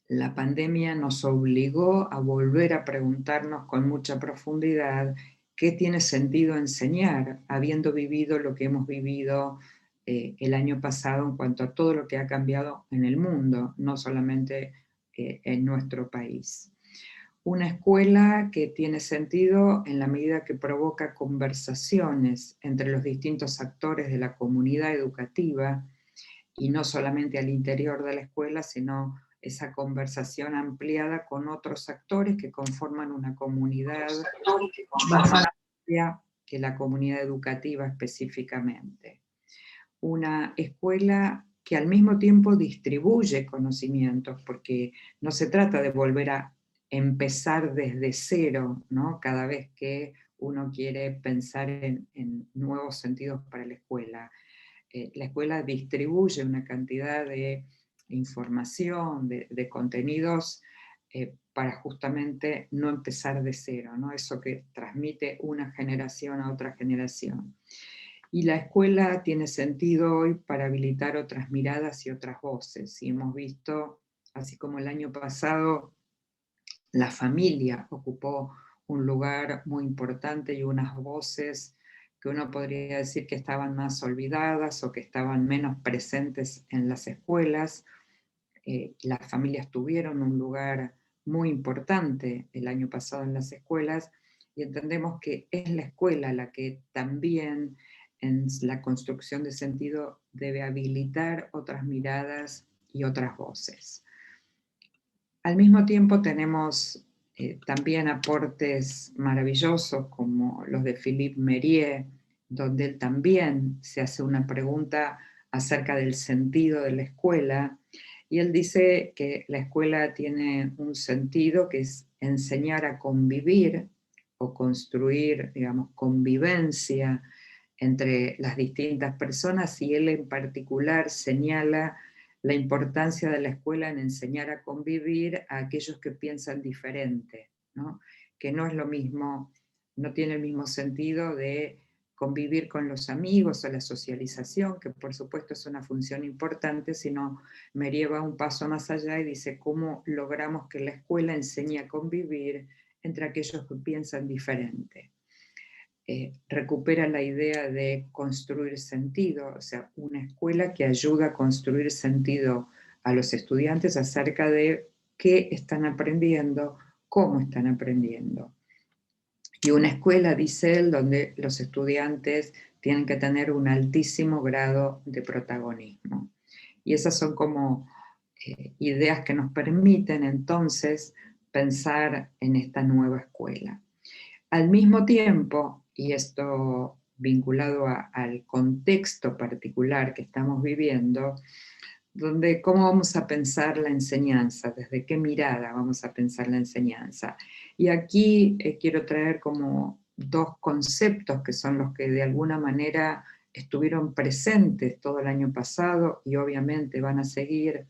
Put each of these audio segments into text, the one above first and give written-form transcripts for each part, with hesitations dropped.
la pandemia nos obligó a volver a preguntarnos con mucha profundidad qué tiene sentido enseñar, habiendo vivido lo que hemos vivido el año pasado en cuanto a todo lo que ha cambiado en el mundo, no solamente en nuestro país. Una escuela que tiene sentido en la medida que provoca conversaciones entre los distintos actores de la comunidad educativa, y no solamente al interior de la escuela, sino esa conversación ampliada con otros actores que conforman una comunidad más amplia que la comunidad educativa específicamente. Una escuela que al mismo tiempo distribuye conocimientos, porque no se trata de volver a empezar desde cero, ¿no? Cada vez que uno quiere pensar en nuevos sentidos para la escuela distribuye una cantidad de información, de contenidos, para justamente no empezar de cero, ¿no? Eso que transmite una generación a otra generación. Y la escuela tiene sentido hoy para habilitar otras miradas y otras voces. Y hemos visto, así como el año pasado, la familia ocupó un lugar muy importante y unas voces que uno podría decir que estaban más olvidadas o que estaban menos presentes en las escuelas. Las familias tuvieron un lugar muy importante el año pasado en las escuelas y entendemos que es la escuela la que también en la construcción de sentido debe habilitar otras miradas y otras voces. Al mismo tiempo tenemos también aportes maravillosos como los de Philippe Mérieux, donde él también se hace una pregunta acerca del sentido de la escuela, y él dice que la escuela tiene un sentido que es enseñar a convivir o construir, digamos, convivencia entre las distintas personas, y él en particular señala la importancia de la escuela en enseñar a convivir a aquellos que piensan diferente, ¿no? Que no es lo mismo, no tiene el mismo sentido de convivir con los amigos o la socialización, que por supuesto es una función importante, sino me lleva un paso más allá y dice cómo logramos que la escuela enseñe a convivir entre aquellos que piensan diferente. Recupera la idea de construir sentido, o sea, una escuela que ayuda a construir sentido a los estudiantes acerca de qué están aprendiendo, cómo están aprendiendo. Y una escuela, dice él, donde los estudiantes tienen que tener un altísimo grado de protagonismo. Y esas son como ideas que nos permiten entonces pensar en esta nueva escuela. Al mismo tiempo, y esto vinculado al contexto particular que estamos viviendo, donde cómo vamos a pensar la enseñanza, desde qué mirada vamos a pensar la enseñanza. Y aquí quiero traer como dos conceptos que son los que de alguna manera estuvieron presentes todo el año pasado y obviamente van a seguir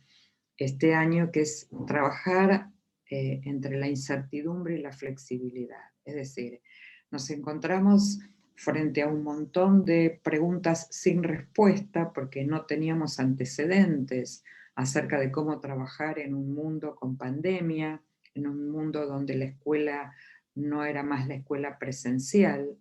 este año, que es trabajar entre la incertidumbre y la flexibilidad. Es decir, nos encontramos frente a un montón de preguntas sin respuesta porque no teníamos antecedentes acerca de cómo trabajar en un mundo con pandemia, en un mundo donde la escuela no era más la escuela presencial.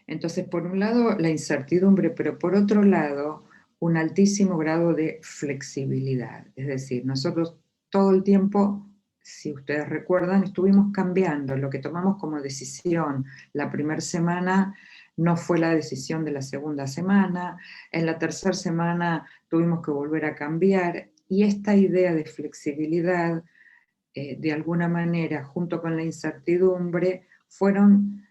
Entonces, por un lado, la incertidumbre, pero por otro lado, un altísimo grado de flexibilidad. Es decir, nosotros todo el tiempo, si ustedes recuerdan, estuvimos cambiando. Lo que tomamos como decisión la primera semana no fue la decisión de la segunda semana. En la tercera semana tuvimos que volver a cambiar. Y esta idea de flexibilidad, de alguna manera, junto con la incertidumbre, fueron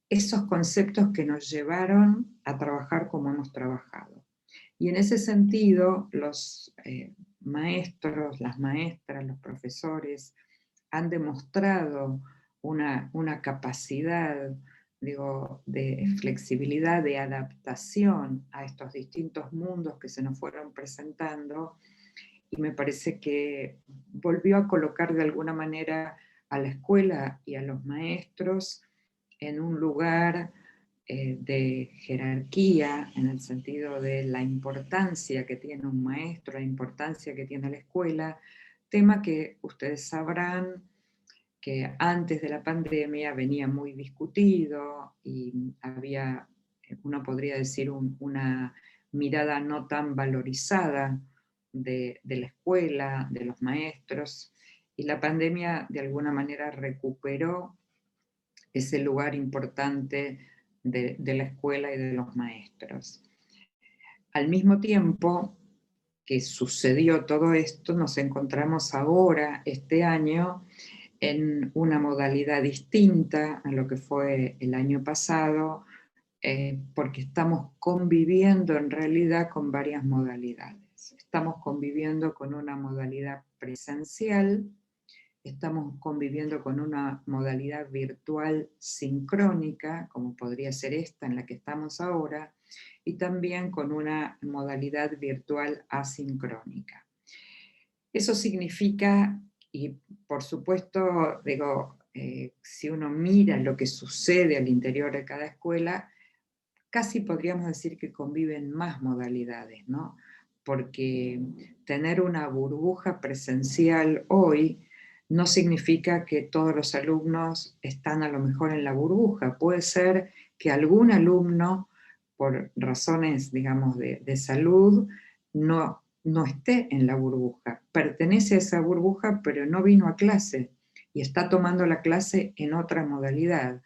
esos conceptos que nos llevaron a trabajar como hemos trabajado. Y en ese sentido, los maestros, las maestras, los profesores han demostrado una capacidad, digo, de flexibilidad, de adaptación a estos distintos mundos que se nos fueron presentando, y me parece que volvió a colocar de alguna manera a la escuela y a los maestros en un lugar de jerarquía, en el sentido de la importancia que tiene un maestro, la importancia que tiene la escuela, tema que ustedes sabrán que antes de la pandemia venía muy discutido y había, uno podría decir, una mirada no tan valorizada de la escuela, de los maestros, y la pandemia de alguna manera recuperó ese lugar importante de la escuela y de los maestros. Al mismo tiempo que sucedió todo esto, nos encontramos ahora, este año, en una modalidad distinta a lo que fue el año pasado, porque estamos conviviendo en realidad con varias modalidades. Estamos conviviendo con una modalidad presencial, estamos conviviendo con una modalidad virtual sincrónica, como podría ser esta en la que estamos ahora, y también con una modalidad virtual asincrónica. Eso significa, y por supuesto, digo, si uno mira lo que sucede al interior de cada escuela, casi podríamos decir que conviven más modalidades, ¿no? Porque tener una burbuja presencial hoy no significa que todos los alumnos están a lo mejor en la burbuja. Puede ser que algún alumno, por razones, digamos, de salud, no esté en la burbuja. Pertenece a esa burbuja, pero no vino a clase y está tomando la clase en otra modalidad.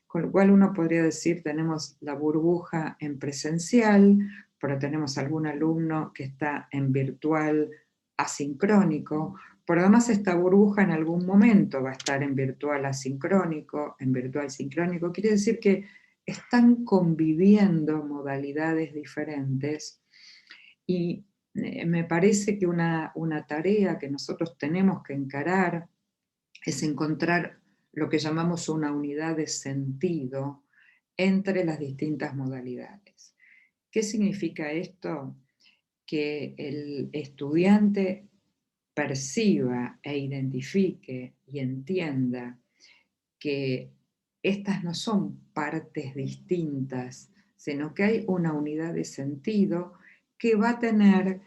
Con lo cual uno podría decir, tenemos la burbuja en presencial, pero tenemos algún alumno que está en virtual asincrónico, pero además esta burbuja en algún momento va a estar en virtual asincrónico, en virtual sincrónico. Quiere decir que están conviviendo modalidades diferentes y me parece que una tarea que nosotros tenemos que encarar es encontrar lo que llamamos una unidad de sentido entre las distintas modalidades. ¿Qué significa esto? Que el estudiante perciba e identifique y entienda que estas no son partes distintas, sino que hay una unidad de sentido que va a tener,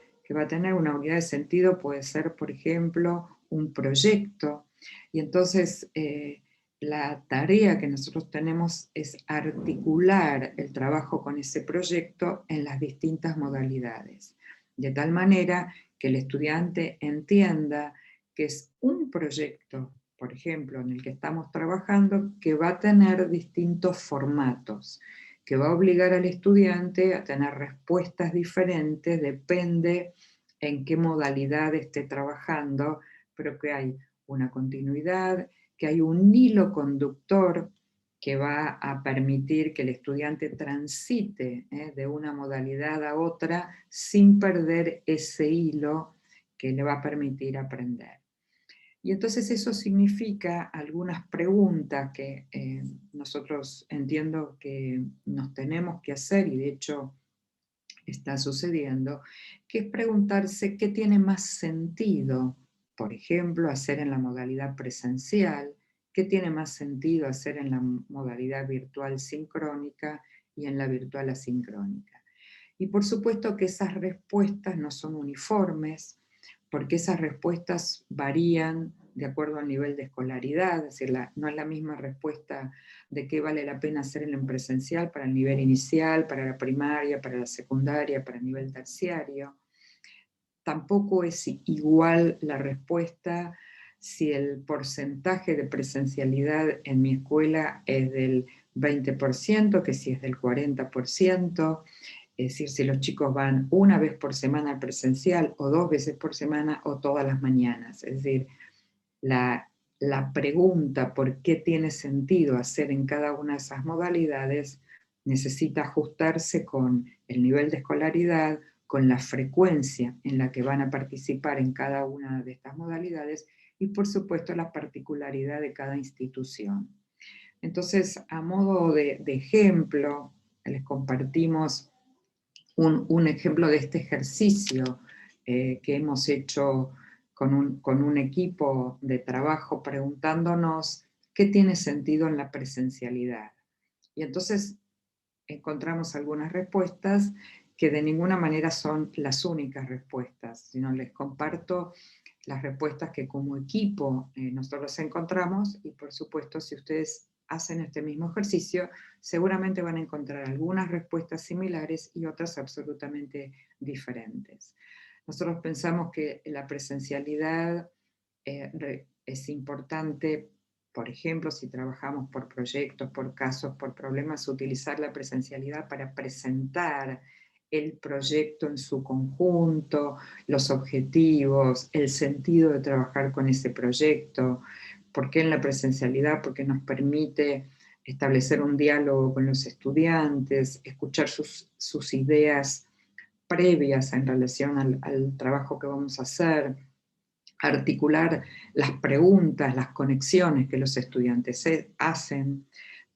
una unidad de sentido, puede ser, por ejemplo, un proyecto. Y entonces la tarea que nosotros tenemos es articular el trabajo con ese proyecto en las distintas modalidades, de tal manera que el estudiante entienda que es un proyecto, por ejemplo, en el que estamos trabajando, que va a tener distintos formatos, que va a obligar al estudiante a tener respuestas diferentes, depende en qué modalidad esté trabajando, pero que hay una continuidad, que hay un hilo conductor que va a permitir que el estudiante transite de una modalidad a otra sin perder ese hilo que le va a permitir aprender. Y entonces eso significa algunas preguntas que nosotros entiendo que nos tenemos que hacer, y de hecho está sucediendo, que es preguntarse qué tiene más sentido, por ejemplo, hacer en la modalidad presencial, qué tiene más sentido hacer en la modalidad virtual sincrónica y en la virtual asincrónica. Y por supuesto que esas respuestas no son uniformes, porque esas respuestas varían de acuerdo al nivel de escolaridad, es decir, no es la misma respuesta de qué vale la pena hacer en presencial para el nivel inicial, para la primaria, para la secundaria, para el nivel terciario. Tampoco es igual la respuesta si el porcentaje de presencialidad en mi escuela es del 20%, que si es del 40%. Es decir, si los chicos van una vez por semana al presencial o 2 veces por semana o todas las mañanas. Es decir, la pregunta por qué tiene sentido hacer en cada una de esas modalidades necesita ajustarse con el nivel de escolaridad, con la frecuencia en la que van a participar en cada una de estas modalidades y por supuesto la particularidad de cada institución. Entonces, a modo de ejemplo, les compartimos un ejemplo de este ejercicio que hemos hecho con un equipo de trabajo preguntándonos qué tiene sentido en la presencialidad. Y entonces encontramos algunas respuestas que de ninguna manera son las únicas respuestas, sino les comparto las respuestas que como equipo nosotros encontramos, y por supuesto si ustedes hacen este mismo ejercicio, seguramente van a encontrar algunas respuestas similares y otras absolutamente diferentes. Nosotros pensamos que la presencialidad es importante, por ejemplo, si trabajamos por proyectos, por casos, por problemas, utilizar la presencialidad para presentar el proyecto en su conjunto, los objetivos, el sentido de trabajar con ese proyecto. ¿Por qué en la presencialidad? Porque nos permite establecer un diálogo con los estudiantes, escuchar sus ideas previas en relación al trabajo que vamos a hacer, articular las preguntas, las conexiones que los estudiantes hacen.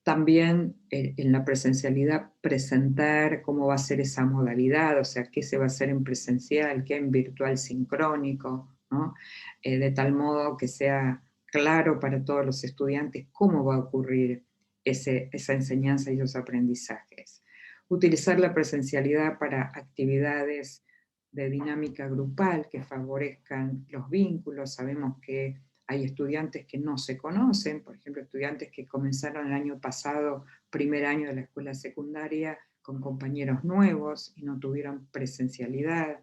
También en la presencialidad presentar cómo va a ser esa modalidad, o sea, qué se va a hacer en presencial, qué en virtual sincrónico, ¿no? De tal modo que sea claro para todos los estudiantes cómo va a ocurrir esa enseñanza y esos aprendizajes. Utilizar la presencialidad para actividades de dinámica grupal que favorezcan los vínculos. Sabemos que hay estudiantes que no se conocen, por ejemplo, estudiantes que comenzaron el año pasado, primer año de la escuela secundaria, con compañeros nuevos y no tuvieron presencialidad.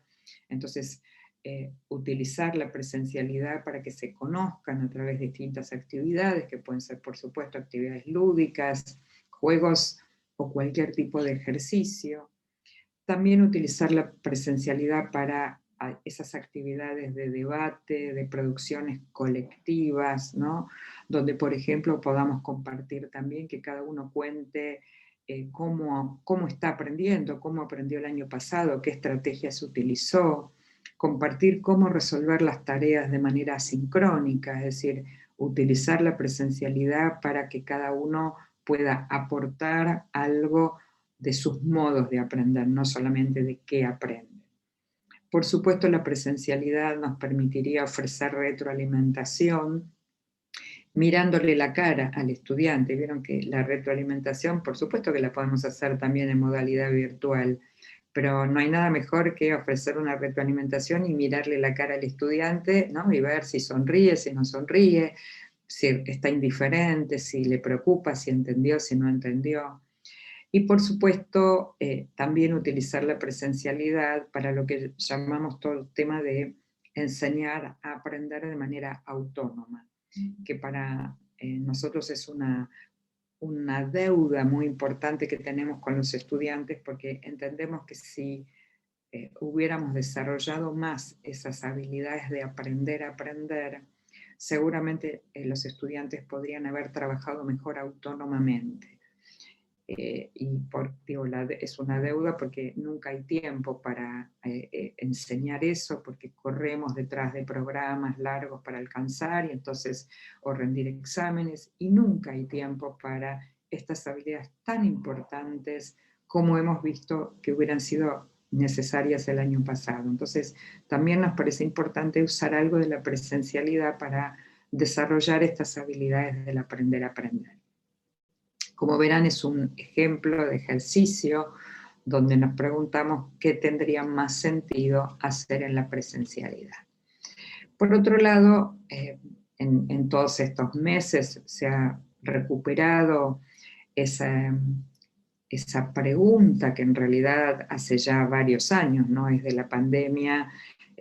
Entonces, utilizar la presencialidad para que se conozcan a través de distintas actividades, que pueden ser, por supuesto, actividades lúdicas, juegos o cualquier tipo de ejercicio. También utilizar la presencialidad para esas actividades de debate, de producciones colectivas, ¿no? Donde, por ejemplo, podamos compartir también que cada uno cuente cómo está aprendiendo, cómo aprendió el año pasado, qué estrategias utilizó, compartir cómo resolver las tareas de manera asincrónica, es decir, utilizar la presencialidad para que cada uno pueda aportar algo de sus modos de aprender, no solamente de qué aprende. Por supuesto, la presencialidad nos permitiría ofrecer retroalimentación mirándole la cara al estudiante. Vieron que la retroalimentación, por supuesto que la podemos hacer también en modalidad virtual, pero no hay nada mejor que ofrecer una retroalimentación y mirarle la cara al estudiante, ¿no? Y ver si sonríe, si no sonríe, si está indiferente, si le preocupa, si entendió, si no entendió. Y por supuesto, también utilizar la presencialidad para lo que llamamos todo el tema de enseñar a aprender de manera autónoma, que para nosotros es una deuda muy importante que tenemos con los estudiantes, porque entendemos que si hubiéramos desarrollado más esas habilidades de aprender a aprender, seguramente los estudiantes podrían haber trabajado mejor autónomamente. Es una deuda porque nunca hay tiempo para enseñar eso, porque corremos detrás de programas largos para alcanzar y entonces o rendir exámenes, y nunca hay tiempo para estas habilidades tan importantes como hemos visto que hubieran sido necesarias el año pasado. Entonces, también nos parece importante usar algo de la presencialidad para desarrollar estas habilidades del aprender a aprender. Como verán, es un ejemplo de ejercicio donde nos preguntamos qué tendría más sentido hacer en la presencialidad. Por otro lado, en todos estos meses se ha recuperado esa pregunta que en realidad hace ya varios años, ¿no? Desde la pandemia,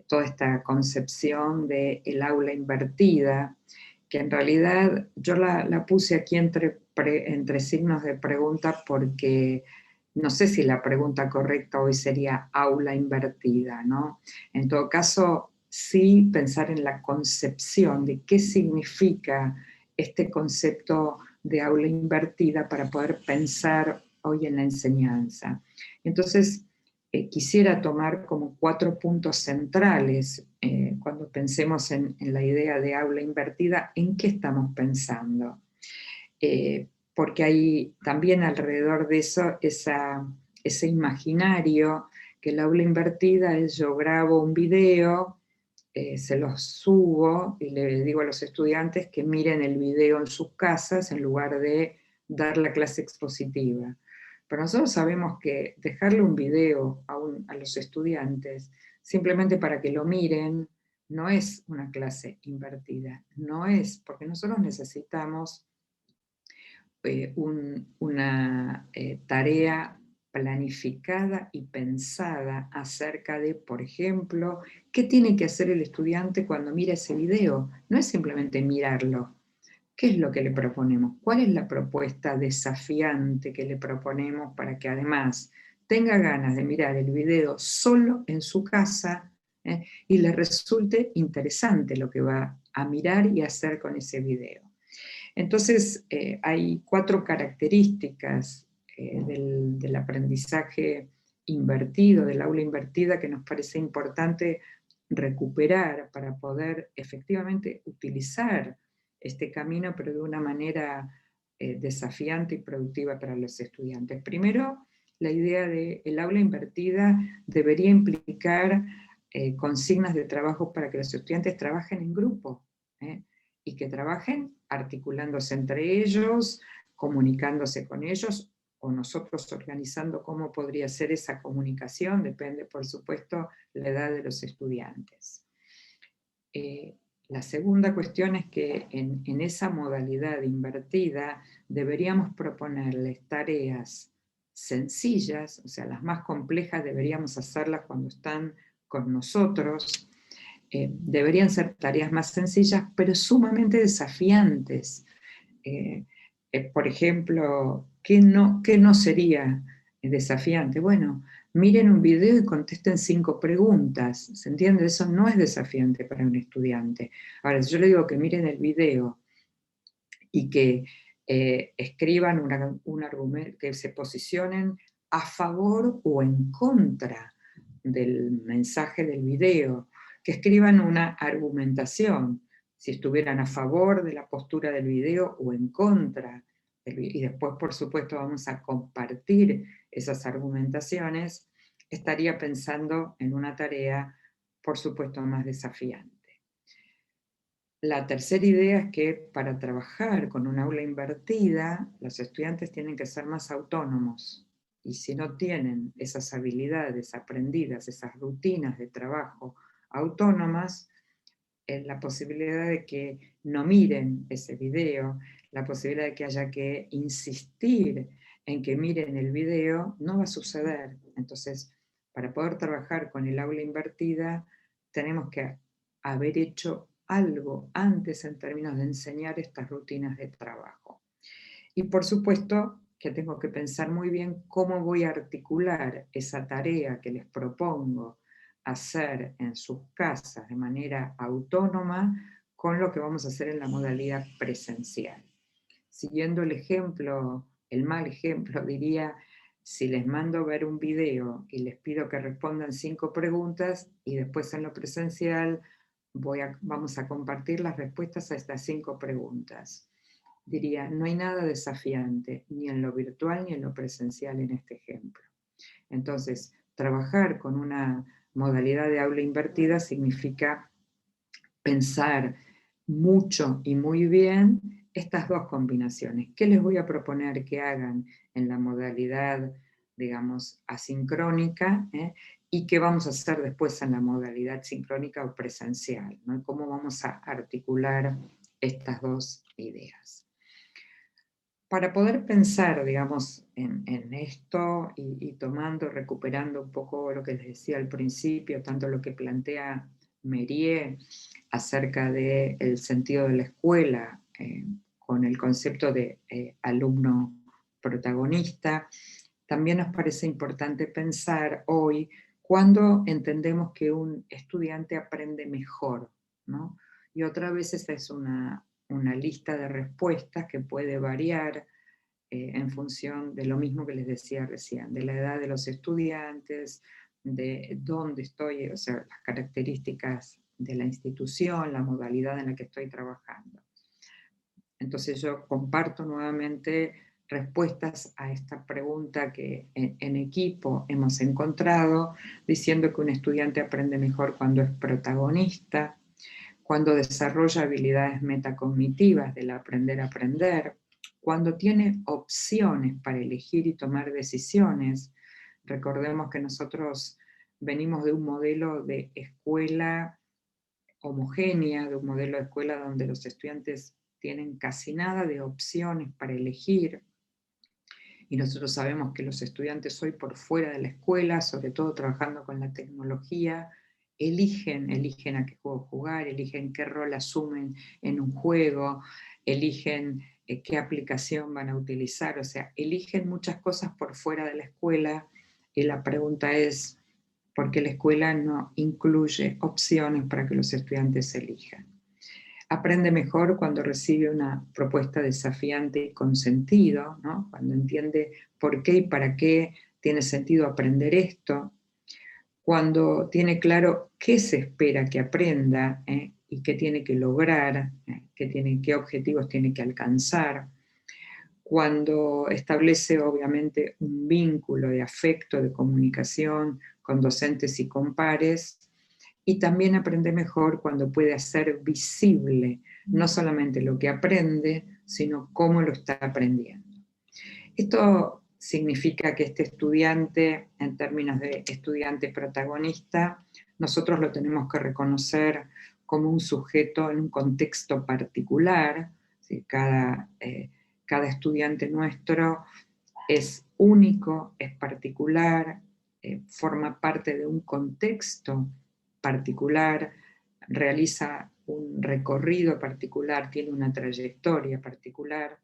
toda esta concepción del aula invertida, que en realidad yo la puse aquí entre signos de pregunta porque no sé si la pregunta correcta hoy sería aula invertida, ¿no? En todo caso, sí pensar en la concepción de qué significa este concepto de aula invertida para poder pensar hoy en la enseñanza. Entonces, quisiera tomar como 4 puntos centrales cuando pensemos en la idea de aula invertida, ¿en qué estamos pensando? Porque hay también alrededor de eso ese imaginario que el aula invertida es yo grabo un video, se los subo y le digo a los estudiantes que miren el video en sus casas en lugar de dar la clase expositiva. Pero nosotros sabemos que dejarle un video a los estudiantes simplemente para que lo miren no es una clase invertida, no es, porque nosotros necesitamos una tarea planificada y pensada acerca de, por ejemplo, qué tiene que hacer el estudiante cuando mira ese video. No es simplemente mirarlo. ¿Qué es lo que le proponemos? ¿Cuál es la propuesta desafiante que le proponemos para que además tenga ganas de mirar el video solo en su casa y le resulte interesante lo que va a mirar y hacer con ese video? Entonces, hay 4 características del aprendizaje invertido, del aula invertida, que nos parece importante recuperar para poder efectivamente utilizar este camino, pero de una manera desafiante y productiva para los estudiantes. Primero, la idea de el aula invertida debería implicar consignas de trabajo para que los estudiantes trabajen en grupo, y que trabajen articulándose entre ellos, comunicándose con ellos, o nosotros organizando cómo podría ser esa comunicación, depende, por supuesto, la edad de los estudiantes. La segunda cuestión es que en esa modalidad invertida deberíamos proponerles tareas sencillas, o sea, las más complejas deberíamos hacerlas cuando están con nosotros. Deberían ser tareas más sencillas, pero sumamente desafiantes. Por ejemplo, qué no sería desafiante? Bueno, miren un video y contesten 5 preguntas, ¿se entiende? Eso no es desafiante para un estudiante. Ahora, si yo le digo que miren el video y que escriban un argumento, que se posicionen a favor o en contra del mensaje del video, que escriban una argumentación, si estuvieran a favor de la postura del video o en contra, y después por supuesto vamos a compartir esas argumentaciones, estaría pensando en una tarea por supuesto más desafiante. La tercera idea es que para trabajar con un aula invertida, los estudiantes tienen que ser más autónomos. Y si no tienen esas habilidades aprendidas, esas rutinas de trabajo autónomas, la posibilidad de que no miren ese video, la posibilidad de que haya que insistir en que miren el video, no va a suceder. Entonces, para poder trabajar con el aula invertida, tenemos que haber hecho algo antes en términos de enseñar estas rutinas de trabajo. Y por supuesto que tengo que pensar muy bien cómo voy a articular esa tarea que les propongo hacer en sus casas de manera autónoma con lo que vamos a hacer en la modalidad presencial. Siguiendo el ejemplo, el mal ejemplo, diría, si les mando ver un video y les pido que respondan 5 preguntas y después en lo presencial vamos a compartir las respuestas a estas 5 preguntas. Diría, no hay nada desafiante, ni en lo virtual ni en lo presencial en este ejemplo. Entonces, trabajar con una modalidad de aula invertida significa pensar mucho y muy bien estas 2 combinaciones. ¿Qué les voy a proponer que hagan en la modalidad, digamos, asincrónica? ¿Y qué vamos a hacer después en la modalidad sincrónica o presencial? ¿No? ¿Cómo vamos a articular estas 2 ideas? Para poder pensar, digamos, en esto y tomando, recuperando un poco lo que les decía al principio, tanto lo que plantea Mérier acerca del sentido de la escuela, con el concepto de alumno protagonista, también nos parece importante pensar hoy cuándo entendemos que un estudiante aprende mejor, ¿no? Y otra vez esta es una lista de respuestas que puede variar en función de lo mismo que les decía recién, de la edad de los estudiantes, de dónde estoy, o sea, las características de la institución, la modalidad en la que estoy trabajando. Entonces yo comparto nuevamente respuestas a esta pregunta que en equipo hemos encontrado, diciendo que un estudiante aprende mejor cuando es protagonista, cuando desarrolla habilidades metacognitivas del aprender a aprender, cuando tiene opciones para elegir y tomar decisiones. Recordemos que nosotros venimos de un modelo de escuela homogénea, de un modelo de escuela donde los estudiantes tienen casi nada de opciones para elegir, y nosotros sabemos que los estudiantes hoy por fuera de la escuela, sobre todo trabajando con la tecnología, eligen a qué juego jugar, eligen qué rol asumen en un juego, eligen qué aplicación van a utilizar, o sea, eligen muchas cosas por fuera de la escuela, y la pregunta es, ¿por qué la escuela no incluye opciones para que los estudiantes elijan? Aprende mejor cuando recibe una propuesta desafiante y con sentido, ¿no? Cuando entiende por qué y para qué tiene sentido aprender esto, cuando tiene claro qué se espera que aprenda, y qué tiene que lograr, qué objetivos tiene que alcanzar, cuando establece obviamente un vínculo de afecto, de comunicación con docentes y con pares, y también aprende mejor cuando puede hacer visible no solamente lo que aprende, sino cómo lo está aprendiendo. Esto significa que este estudiante, en términos de estudiante protagonista, nosotros lo tenemos que reconocer como un sujeto en un contexto particular. ¿Sí? Cada estudiante nuestro es único, es particular, forma parte de un contexto particular, realiza un recorrido particular, tiene una trayectoria particular,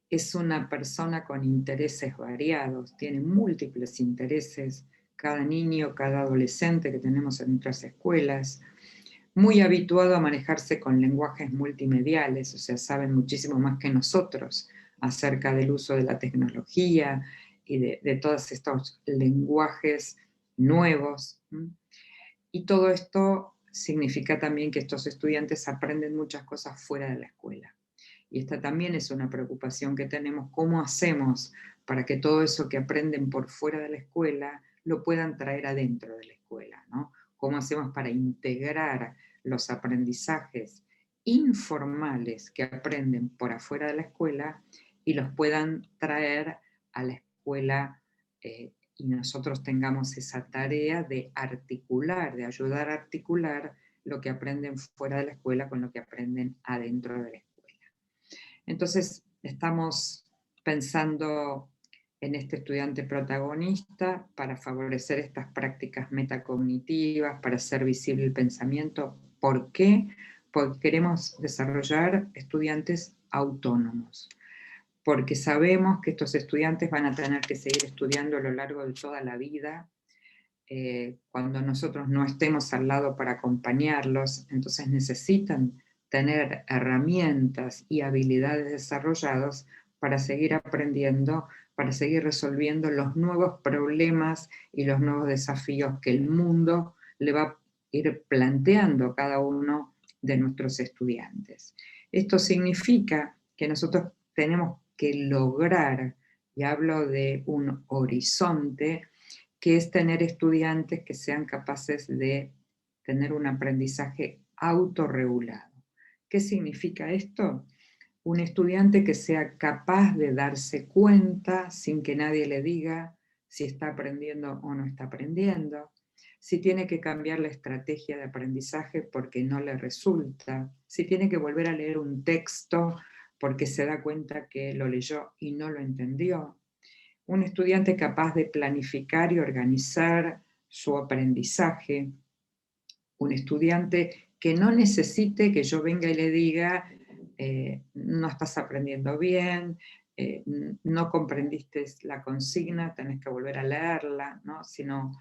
es una persona con intereses variados, tiene múltiples intereses, cada niño, cada adolescente que tenemos en nuestras escuelas, muy habituado a manejarse con lenguajes multimediales, o sea, saben muchísimo más que nosotros acerca del uso de la tecnología y de todos estos lenguajes nuevos. Y todo esto significa también que estos estudiantes aprenden muchas cosas fuera de la escuela. Y esta también es una preocupación que tenemos, cómo hacemos para que todo eso que aprenden por fuera de la escuela lo puedan traer adentro de la escuela, ¿no? ¿Cómo hacemos para integrar los aprendizajes informales que aprenden por afuera de la escuela y los puedan traer a la escuela, y nosotros tengamos esa tarea de articular, de ayudar a articular lo que aprenden fuera de la escuela con lo que aprenden adentro de la escuela? Entonces, estamos pensando en este estudiante protagonista para favorecer estas prácticas metacognitivas, para hacer visible el pensamiento. ¿Por qué? Porque queremos desarrollar estudiantes autónomos, porque sabemos que estos estudiantes van a tener que seguir estudiando a lo largo de toda la vida, cuando nosotros no estemos al lado para acompañarlos, entonces necesitan tener herramientas y habilidades desarrolladas para seguir aprendiendo, para seguir resolviendo los nuevos problemas y los nuevos desafíos que el mundo le va a ir planteando a cada uno de nuestros estudiantes. Esto significa que nosotros tenemos que lograr, y hablo de un horizonte, que es tener estudiantes que sean capaces de tener un aprendizaje autorregulado. ¿Qué significa esto? Un estudiante que sea capaz de darse cuenta sin que nadie le diga si está aprendiendo o no está aprendiendo, si tiene que cambiar la estrategia de aprendizaje porque no le resulta, si tiene que volver a leer un texto porque se da cuenta que lo leyó y no lo entendió. Un estudiante capaz de planificar y organizar su aprendizaje, un estudiante que no necesite que yo venga y le diga, no estás aprendiendo bien, no comprendiste la consigna, tenés que volver a leerla, ¿no? Sino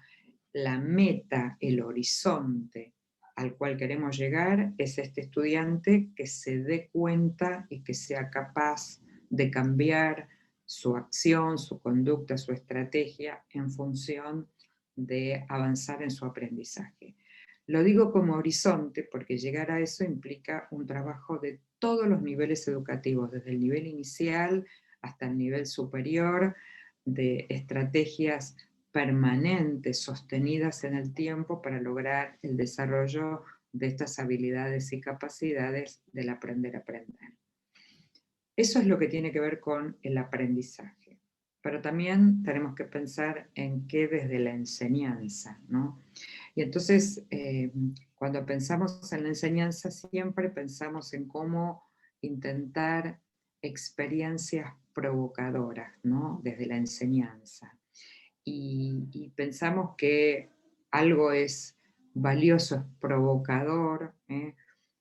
la meta, el horizonte al cual queremos llegar es este estudiante que se dé cuenta y que sea capaz de cambiar su acción, su conducta, su estrategia en función de avanzar en su aprendizaje. Lo digo como horizonte porque llegar a eso implica un trabajo de todos los niveles educativos, desde el nivel inicial hasta el nivel superior, de estrategias permanentes, sostenidas en el tiempo para lograr el desarrollo de estas habilidades y capacidades del aprender a aprender. Eso es lo que tiene que ver con el aprendizaje. Pero también tenemos que pensar en qué desde la enseñanza, ¿no? Y entonces, cuando pensamos en la enseñanza, siempre pensamos en cómo intentar experiencias provocadoras, ¿no? Desde la enseñanza. Y pensamos que algo es valioso, es provocador,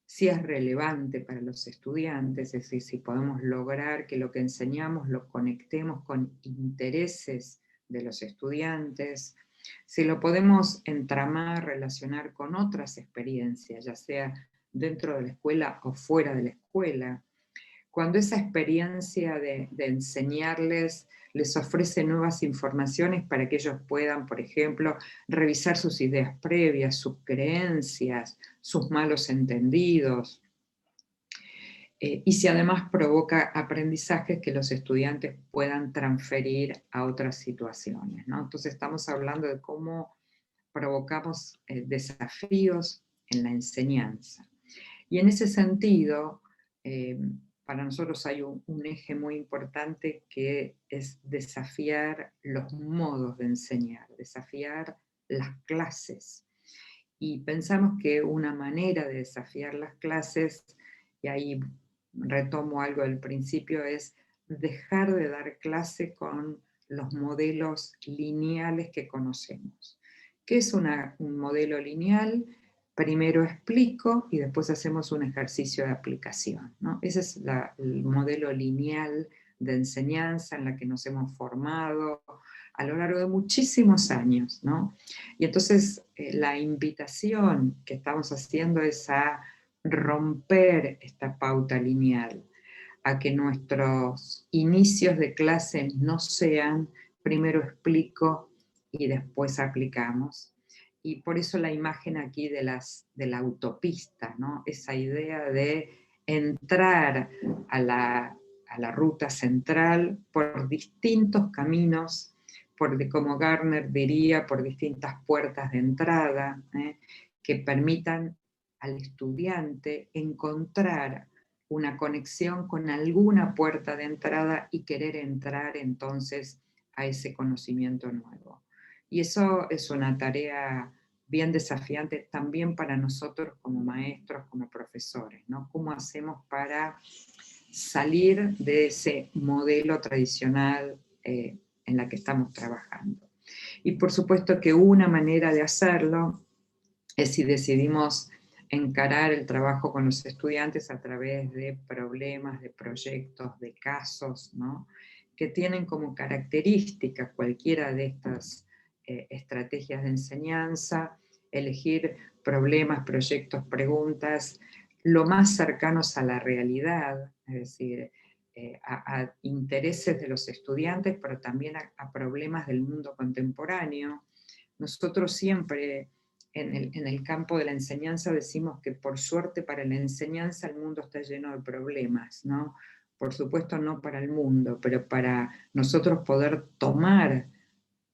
si es relevante para los estudiantes, es decir, si podemos lograr que lo que enseñamos lo conectemos con intereses de los estudiantes, si lo podemos entramar, relacionar con otras experiencias, ya sea dentro de la escuela o fuera de la escuela, cuando esa experiencia de enseñarles les ofrece nuevas informaciones para que ellos puedan, por ejemplo, revisar sus ideas previas, sus creencias, sus malos entendidos, y si además provoca aprendizajes que los estudiantes puedan transferir a otras situaciones, ¿no? Entonces estamos hablando de cómo provocamos desafíos en la enseñanza. Y en ese sentido, eh, para nosotros hay un eje muy importante que es desafiar los modos de enseñar, desafiar las clases. Y pensamos que una manera de desafiar las clases, y ahí retomo algo del principio, es dejar de dar clase con los modelos lineales que conocemos. ¿Qué es un modelo lineal? Primero explico y después hacemos un ejercicio de aplicación, ¿no? Ese es el modelo lineal de enseñanza en la que nos hemos formado a lo largo de muchísimos años, ¿no? Y entonces la invitación que estamos haciendo es a romper esta pauta lineal, a que nuestros inicios de clase no sean primero explico y después aplicamos. Y por eso la imagen aquí de la autopista, ¿no? Esa idea de entrar a la ruta central por distintos caminos, como Gardner diría, por distintas puertas de entrada, que permitan al estudiante encontrar una conexión con alguna puerta de entrada y querer entrar entonces a ese conocimiento nuevo. Y eso es una tarea bien desafiante también para nosotros como maestros, como profesores, ¿no? ¿Cómo hacemos para salir de ese modelo tradicional en la que estamos trabajando? Y por supuesto que una manera de hacerlo es si decidimos encarar el trabajo con los estudiantes a través de problemas, de proyectos, de casos, ¿no? Que tienen como característica cualquiera de estas estrategias de enseñanza, elegir problemas, proyectos, preguntas, lo más cercanos a la realidad, es decir, a intereses de los estudiantes, pero también a problemas del mundo contemporáneo. Nosotros siempre en el campo de la enseñanza decimos que por suerte para la enseñanza el mundo está lleno de problemas, ¿no? Por supuesto no para el mundo, pero para nosotros poder tomar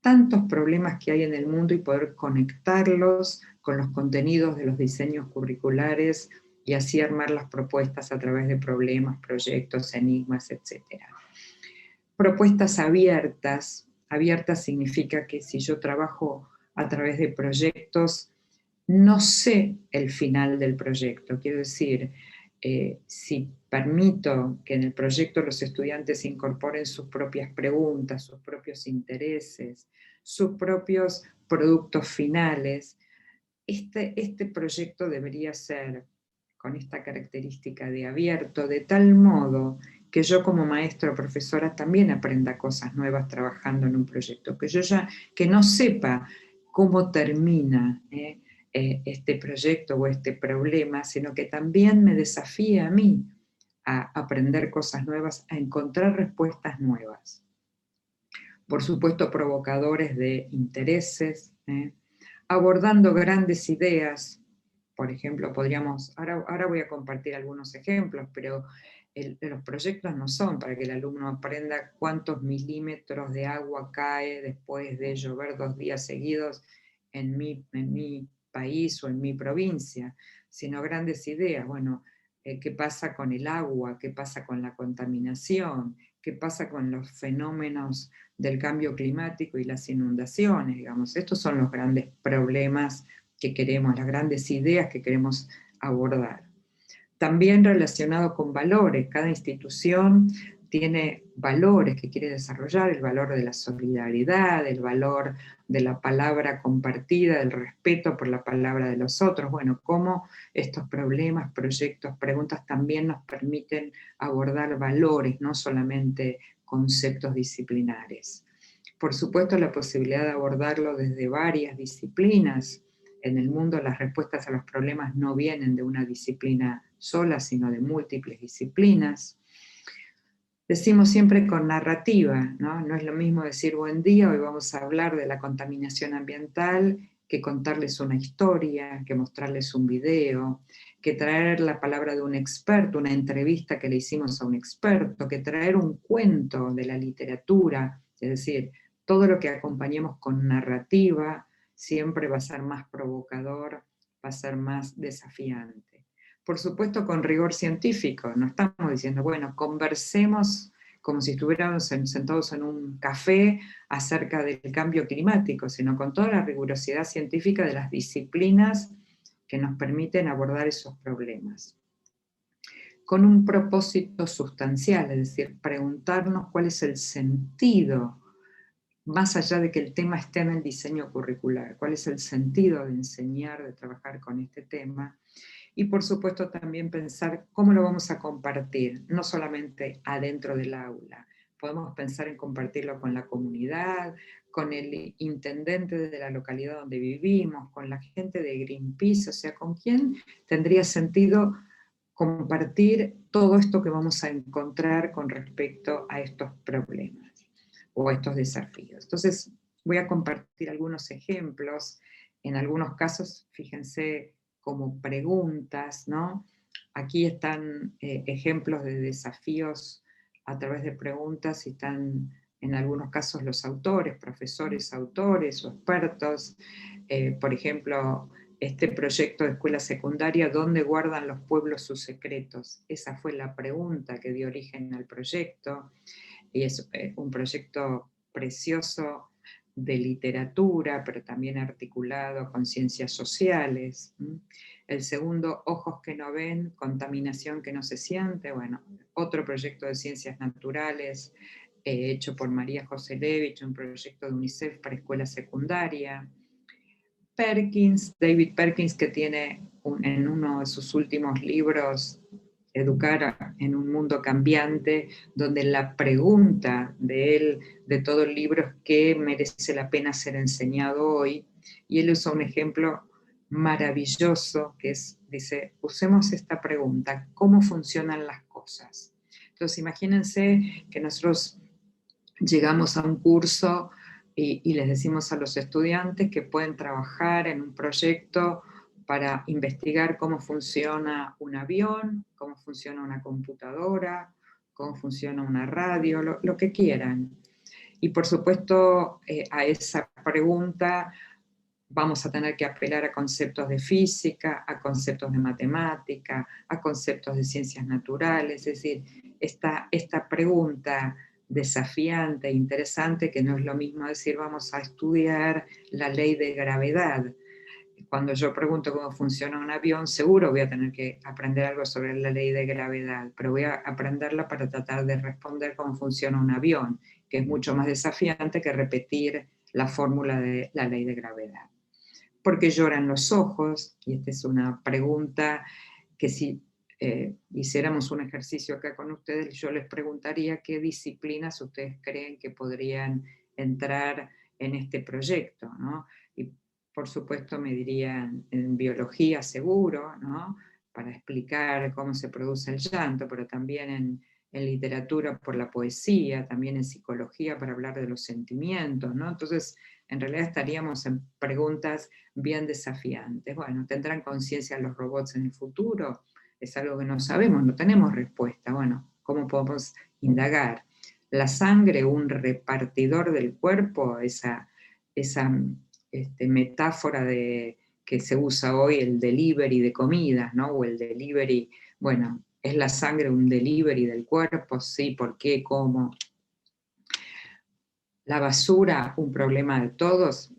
tantos problemas que hay en el mundo y poder conectarlos con los contenidos de los diseños curriculares y así armar las propuestas a través de problemas, proyectos, enigmas, etc. Propuestas abiertas. Abiertas significa que si yo trabajo a través de proyectos, no sé el final del proyecto. Quiero decir, si permito que en el proyecto los estudiantes incorporen sus propias preguntas, sus propios intereses, sus propios productos finales, este proyecto debería ser con esta característica de abierto, de tal modo que yo como maestra o profesora también aprenda cosas nuevas trabajando en un proyecto, que no sepa cómo termina este proyecto o este problema, sino que también me desafíe a mí a aprender cosas nuevas, a encontrar respuestas nuevas. Por supuesto, provocadores de intereses, abordando grandes ideas. Por ejemplo, ahora voy a compartir algunos ejemplos, pero los proyectos no son para que el alumno aprenda cuántos milímetros de agua cae después de llover 2 días seguidos en mi país o en mi provincia, sino grandes ideas. Bueno, ¿qué pasa con el agua? ¿Qué pasa con la contaminación? ¿Qué pasa con los fenómenos del cambio climático y las inundaciones? Digamos, estos son los grandes problemas que queremos, las grandes ideas que queremos abordar. También relacionado con valores, cada institución tiene valores que quiere desarrollar, el valor de la solidaridad, el valor de la palabra compartida, del respeto por la palabra de los otros. Bueno, cómo estos problemas, proyectos, preguntas también nos permiten abordar valores, no solamente conceptos disciplinares. Por supuesto, la posibilidad de abordarlo desde varias disciplinas. En el mundo las respuestas a los problemas no vienen de una disciplina sola, sino de múltiples disciplinas. Decimos siempre con narrativa, ¿no? No es lo mismo decir buen día, hoy vamos a hablar de la contaminación ambiental, que contarles una historia, que mostrarles un video, que traer la palabra de un experto, una entrevista que le hicimos a un experto, que traer un cuento de la literatura, es decir, todo lo que acompañemos con narrativa siempre va a ser más provocador, va a ser más desafiante. Por supuesto con rigor científico, no estamos diciendo, bueno, conversemos como si estuviéramos sentados en un café acerca del cambio climático, sino con toda la rigurosidad científica de las disciplinas que nos permiten abordar esos problemas. Con un propósito sustancial, es decir, preguntarnos cuál es el sentido, más allá de que el tema esté en el diseño curricular, cuál es el sentido de enseñar, de trabajar con este tema. Y por supuesto también pensar cómo lo vamos a compartir, no solamente adentro del aula. Podemos pensar en compartirlo con la comunidad, con el intendente de la localidad donde vivimos, con la gente de Greenpeace, o sea, con quién tendría sentido compartir todo esto que vamos a encontrar con respecto a estos problemas o a estos desafíos. Entonces, voy a compartir algunos ejemplos. En algunos casos, fíjense, como preguntas, ¿no? Aquí están ejemplos de desafíos a través de preguntas y están en algunos casos los autores, profesores, autores o expertos. Por ejemplo, este proyecto de escuela secundaria, ¿dónde guardan los pueblos sus secretos? Esa fue la pregunta que dio origen al proyecto, y es un proyecto precioso de literatura, pero también articulado con ciencias sociales. El segundo, ojos que no ven, contaminación que no se siente, bueno, otro proyecto de ciencias naturales hecho por María José Levich, un proyecto de UNICEF para escuela secundaria. David Perkins, que tiene en uno de sus últimos libros, Educar en un mundo cambiante, donde la pregunta de él, de todo el libro, es qué merece la pena ser enseñado hoy, y él usa un ejemplo maravilloso, que es, dice, usemos esta pregunta, ¿cómo funcionan las cosas? Entonces imagínense que nosotros llegamos a un curso y les decimos a los estudiantes que pueden trabajar en un proyecto para investigar cómo funciona un avión, cómo funciona una computadora, cómo funciona una radio, lo que quieran. Y por supuesto, a esa pregunta vamos a tener que apelar a conceptos de física, a conceptos de matemática, a conceptos de ciencias naturales, es decir, esta pregunta desafiante, interesante, que no es lo mismo decir vamos a estudiar la ley de gravedad. Cuando yo pregunto cómo funciona un avión, seguro voy a tener que aprender algo sobre la ley de gravedad, pero voy a aprenderla para tratar de responder cómo funciona un avión, que es mucho más desafiante que repetir la fórmula de la ley de gravedad. ¿Por qué lloran los ojos? Y esta es una pregunta que si hiciéramos un ejercicio acá con ustedes, yo les preguntaría qué disciplinas ustedes creen que podrían entrar en este proyecto, ¿no? Y por supuesto me dirían en biología seguro, ¿no? Para explicar cómo se produce el llanto, pero también en literatura por la poesía, también en psicología para hablar de los sentimientos, ¿no? Entonces, en realidad estaríamos en preguntas bien desafiantes. Bueno, ¿tendrán conciencia los robots en el futuro? Es algo que no sabemos, no tenemos respuesta. Bueno, ¿cómo podemos indagar? La sangre, un repartidor del cuerpo, esa metáfora de, que se usa hoy, el delivery de comidas, ¿no? O el delivery, bueno, ¿es la sangre un delivery del cuerpo? Sí, ¿por qué? ¿Cómo? La basura, un problema de todos.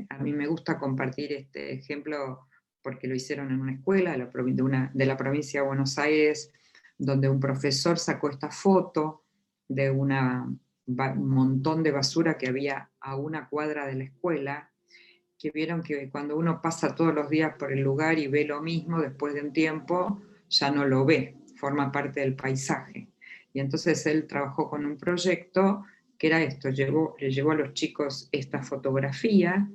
a mí me gusta compartir este ejemplo porque lo hicieron en una escuela de la provincia de Buenos Aires, donde un profesor sacó esta foto de un montón de basura que había a una cuadra de la escuela, que vieron que cuando uno pasa todos los días por el lugar y ve lo mismo, después de un tiempo ya no lo ve, forma parte del paisaje. Y entonces él trabajó con un proyecto que era esto, le llevó a los chicos esta fotografía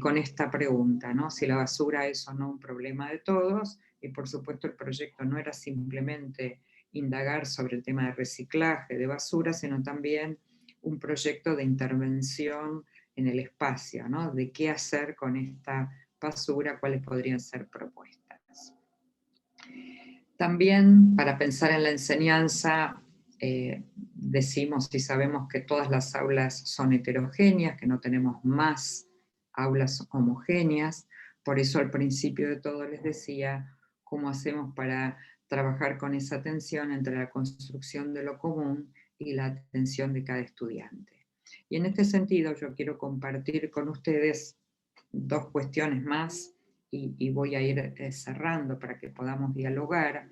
con esta pregunta, ¿no? Si la basura es o no un problema de todos, y por supuesto el proyecto no era simplemente indagar sobre el tema de reciclaje de basura, sino también un proyecto de intervención en el espacio, ¿no? De qué hacer con esta basura, cuáles podrían ser propuestas. También para pensar en la enseñanza, decimos y sabemos que todas las aulas son heterogéneas, que no tenemos más aulas homogéneas, por eso al principio de todo les decía cómo hacemos para trabajar con esa tensión entre la construcción de lo común y la atención de cada estudiante. Y en este sentido yo quiero compartir con ustedes dos cuestiones más y voy a ir cerrando para que podamos dialogar.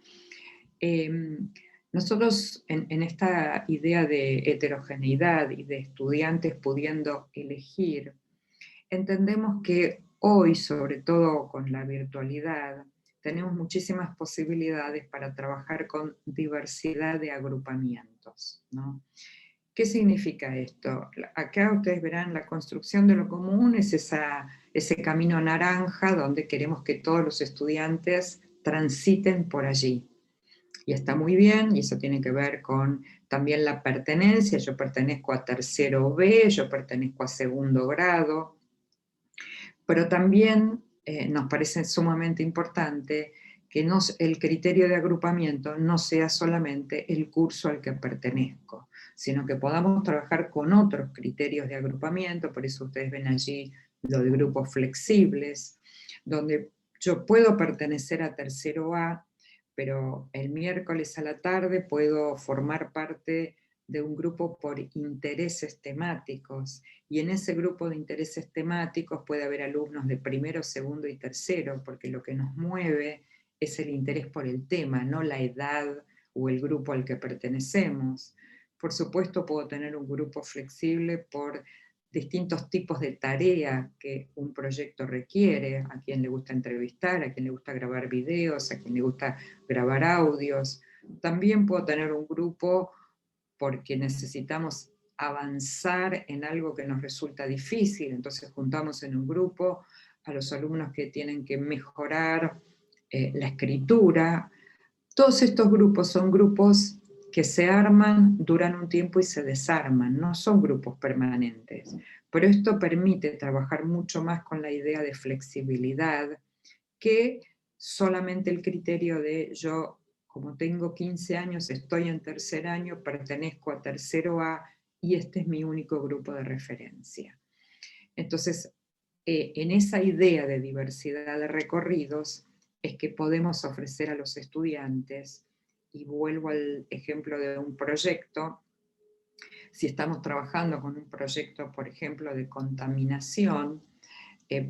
Nosotros en esta idea de heterogeneidad y de estudiantes pudiendo elegir, entendemos que hoy, sobre todo con la virtualidad, tenemos muchísimas posibilidades para trabajar con diversidad de agrupamientos, ¿no? ¿Qué significa esto? Acá ustedes verán, la construcción de lo común es ese camino naranja donde queremos que todos los estudiantes transiten por allí. Y está muy bien, y eso tiene que ver con también la pertenencia. Yo pertenezco a tercero B, yo pertenezco a segundo grado, pero también nos parece sumamente importante que el criterio de agrupamiento no sea solamente el curso al que pertenezco, sino que podamos trabajar con otros criterios de agrupamiento. Por eso ustedes ven allí lo de grupos flexibles, donde yo puedo pertenecer a tercero A, pero el miércoles a la tarde puedo formar parte de un grupo por intereses temáticos, y en ese grupo de intereses temáticos puede haber alumnos de primero, segundo y tercero, porque lo que nos mueve es el interés por el tema, no la edad o el grupo al que pertenecemos. Por supuesto, puedo tener un grupo flexible por distintos tipos de tarea que un proyecto requiere, a quien le gusta entrevistar, a quien le gusta grabar videos, a quien le gusta grabar audios. También puedo tener un grupo porque necesitamos avanzar en algo que nos resulta difícil, entonces juntamos en un grupo a los alumnos que tienen que mejorar la escritura. Todos estos grupos son grupos que se arman, duran un tiempo y se desarman, no son grupos permanentes. Pero esto permite trabajar mucho más con la idea de flexibilidad que solamente el criterio de yo, como tengo 15 años, estoy en tercer año, pertenezco a tercero A y este es mi único grupo de referencia. Entonces, en esa idea de diversidad de recorridos es que podemos ofrecer a los estudiantes, y vuelvo al ejemplo de un proyecto, si estamos trabajando con un proyecto, por ejemplo, de contaminación,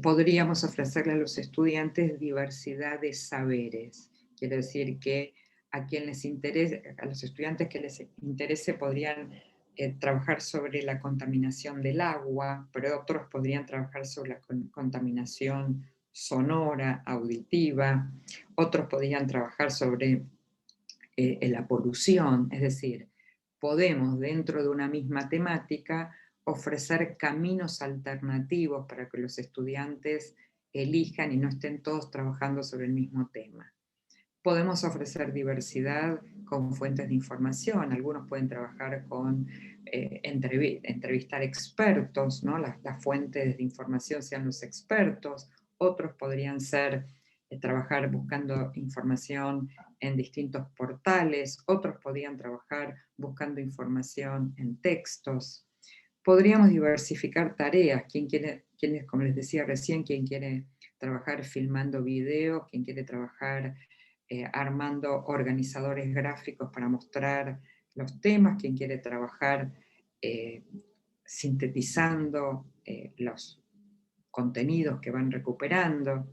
podríamos ofrecerle a los estudiantes diversidad de saberes. Quiere decir que a quien les interese, a los estudiantes que les interese podrían trabajar sobre la contaminación del agua, pero otros podrían trabajar sobre la contaminación sonora, auditiva, otros podrían trabajar sobre la polución, es decir, podemos dentro de una misma temática ofrecer caminos alternativos para que los estudiantes elijan y no estén todos trabajando sobre el mismo tema. Podemos ofrecer diversidad con fuentes de información. Algunos pueden trabajar con entrevistar expertos, ¿no? Las fuentes de información sean los expertos. Otros podrían ser trabajar buscando información en distintos portales. Otros podrían trabajar buscando información en textos. Podríamos diversificar tareas. Como les decía recién, quien quiere trabajar filmando videos, quien quiere trabajar armando organizadores gráficos para mostrar los temas, quien quiere trabajar sintetizando contenidos que van recuperando.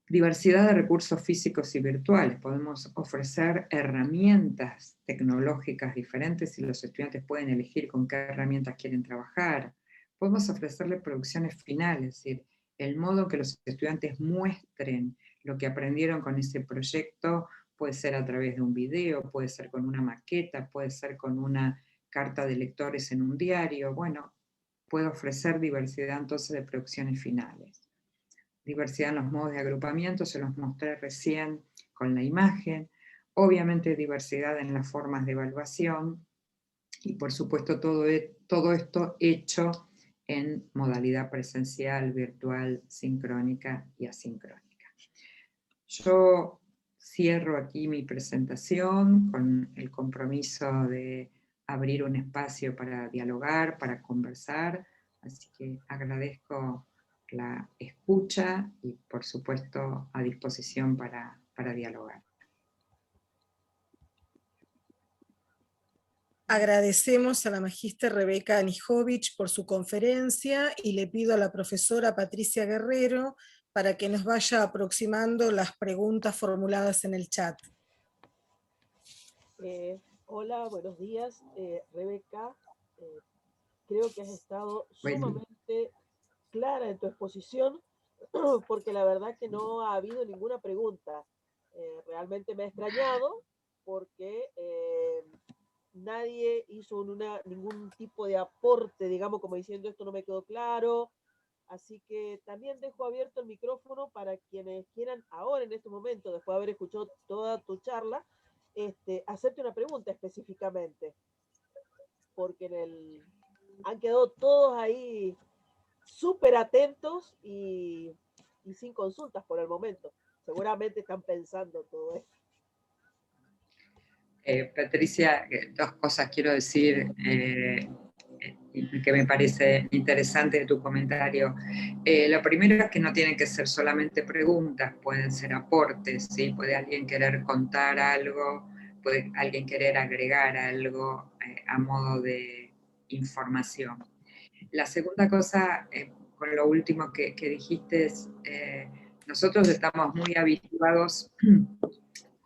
Diversidad de recursos físicos y virtuales. Podemos ofrecer herramientas tecnológicas diferentes y los estudiantes pueden elegir con qué herramientas quieren trabajar. Podemos ofrecerles producciones finales, es decir, el modo que los estudiantes muestren lo que aprendieron con ese proyecto puede ser a través de un video, puede ser con una maqueta, puede ser con una carta de lectores en un diario. Bueno, puede ofrecer diversidad entonces de producciones finales. Diversidad en los modos de agrupamiento, se los mostré recién con la imagen, obviamente diversidad en las formas de evaluación, y por supuesto todo esto hecho en modalidad presencial, virtual, sincrónica y asincrónica. Yo cierro aquí mi presentación con el compromiso de abrir un espacio para dialogar, para conversar, así que agradezco la escucha y por supuesto a disposición para dialogar. Agradecemos a la magíster Rebeca Anijovic por su conferencia y le pido a la profesora Patricia Guerrero para que nos vaya aproximando las preguntas formuladas en el chat. Hola, buenos días, Rebeca. Creo que has estado sumamente clara en tu exposición, porque la verdad que no ha habido ninguna pregunta. Realmente me ha extrañado porque nadie hizo ningún tipo de aporte, digamos, como diciendo esto no me quedó claro. Así que también dejo abierto el micrófono para quienes quieran ahora, en este momento, después de haber escuchado toda tu charla, hacerte una pregunta específicamente. Porque han quedado todos ahí súper atentos y sin consultas por el momento. Seguramente están pensando todo esto. Patricia, dos cosas quiero decir que me parece interesante de tu comentario. Lo primero es que no tienen que ser solamente preguntas, pueden ser aportes, ¿sí? Puede alguien querer contar algo, puede alguien querer agregar algo a modo de información. La segunda cosa, con lo último que dijiste, es nosotros estamos muy habituados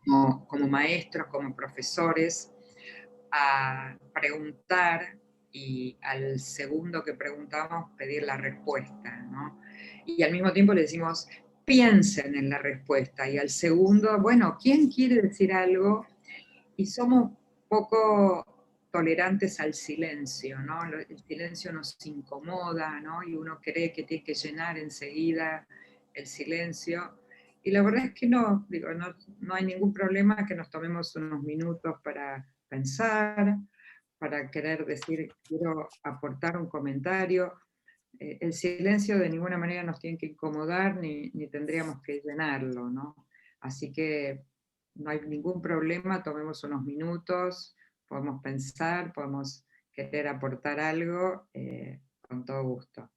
como maestros, como profesores, a preguntar y al segundo que preguntamos pedir la respuesta, ¿no? Y al mismo tiempo le decimos, piensen en la respuesta, y al segundo, bueno, ¿quién quiere decir algo? Y somos poco tolerantes al silencio, ¿no? El silencio nos incomoda, ¿no? Y uno cree que tiene que llenar enseguida el silencio. Y la verdad es que no, digo, no hay ningún problema que nos tomemos unos minutos para pensar, para querer decir, quiero aportar un comentario. El silencio de ninguna manera nos tiene que incomodar ni tendríamos que llenarlo, ¿no? Así que no hay ningún problema, tomemos unos minutos, podemos pensar, podemos querer aportar algo, con todo gusto.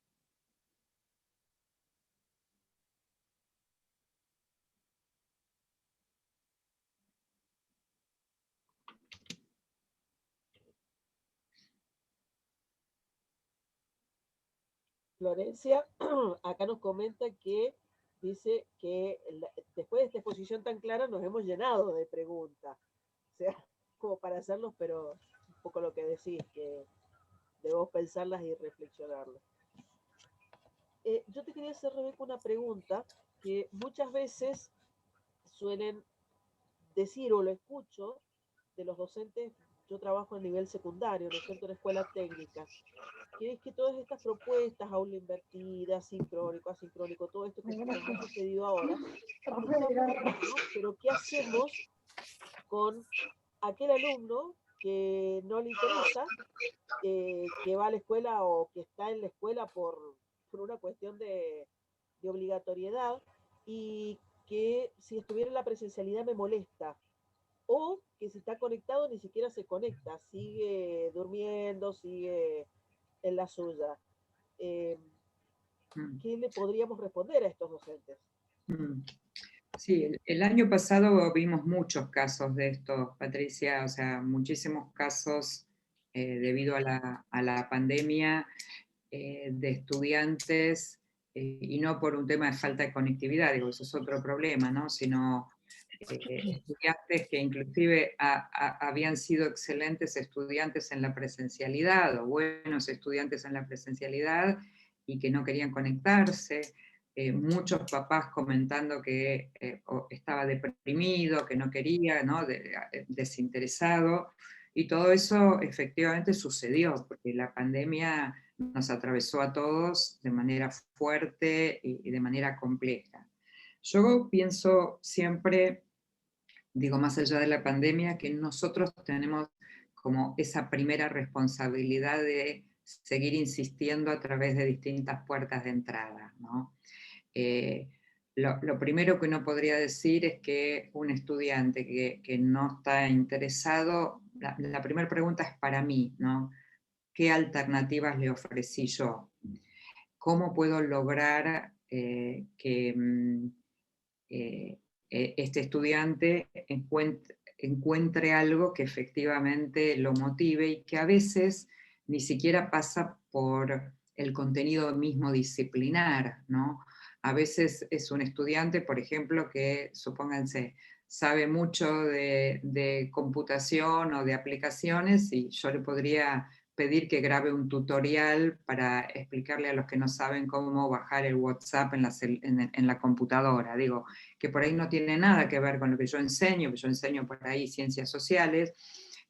Florencia, acá nos comenta que dice que después de esta exposición tan clara nos hemos llenado de preguntas. O sea, como para hacerlos, pero un poco lo que decís, que debemos pensarlas y reflexionarlas. Yo te quería hacer, Rebeca, una pregunta que muchas veces suelen decir o lo escucho de los docentes. Yo trabajo a nivel secundario, ¿no es cierto?, en escuela técnica, que es que todas estas propuestas, aula invertida, sincrónico, asincrónico, todo esto que nos ha sucedido ahora, está muy bueno, pero ¿qué hacemos con aquel alumno que no le interesa, que va a la escuela o que está en la escuela por una cuestión de obligatoriedad, y que si estuviera en la presencialidad me molesta? O que si está conectado ni siquiera se conecta, sigue durmiendo, sigue en la suya. ¿Qué le podríamos responder a estos docentes? Sí, el año pasado vimos muchos casos de esto, Patricia, o sea, muchísimos casos debido a la pandemia de estudiantes y no por un tema de falta de conectividad, digo, eso es otro problema, ¿no? Sino estudiantes que inclusive habían sido excelentes estudiantes en la presencialidad, o buenos estudiantes en la presencialidad, y que no querían conectarse. Muchos papás comentando que estaba deprimido, que no quería, ¿no? Desinteresado, y todo eso efectivamente sucedió, porque la pandemia nos atravesó a todos de manera fuerte y de manera compleja. Yo pienso siempre, digo, más allá de la pandemia, que nosotros tenemos como esa primera responsabilidad de seguir insistiendo a través de distintas puertas de entrada, ¿no? Lo primero que uno podría decir es que un estudiante que no está interesado, la primera pregunta es para mí, ¿no? ¿Qué alternativas le ofrecí yo? ¿Cómo puedo lograr que este estudiante encuentre algo que efectivamente lo motive y que a veces ni siquiera pasa por el contenido mismo disciplinar, ¿no? A veces es un estudiante, por ejemplo, que, supónganse, sabe mucho de computación o de aplicaciones, y yo le podría pedir que grabe un tutorial para explicarle a los que no saben cómo bajar el WhatsApp en la computadora. Digo, que por ahí no tiene nada que ver con lo que yo enseño por ahí ciencias sociales,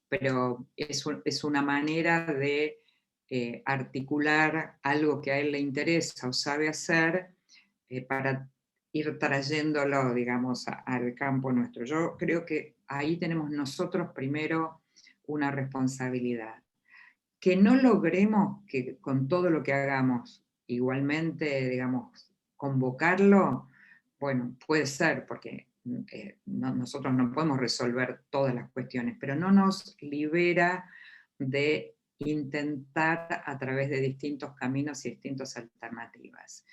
pero es una manera de articular algo que a él le interesa o sabe hacer, para ir trayéndolo, digamos, al campo nuestro. Yo creo que ahí tenemos nosotros primero una responsabilidad. Que no logremos que con todo lo que hagamos igualmente, digamos, convocarlo, bueno, puede ser, porque nosotros no podemos resolver todas las cuestiones, pero no nos libera de intentar a través de distintos caminos y distintas alternativas.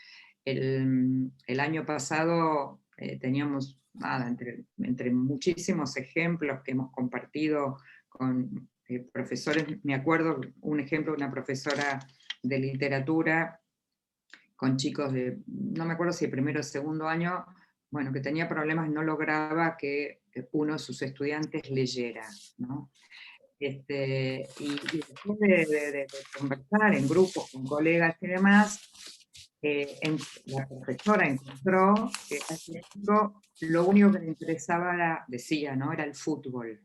El año pasado teníamos, nada, entre muchísimos ejemplos que hemos compartido con profesores, me acuerdo un ejemplo de una profesora de literatura con chicos de, no me acuerdo si primero o segundo año, bueno, que tenía problemas, no lograba que uno de sus estudiantes leyera, ¿no? Y después de conversar en grupos con colegas y demás, la profesora encontró que a ese chico lo único que le interesaba era, decía, ¿no? Era el fútbol.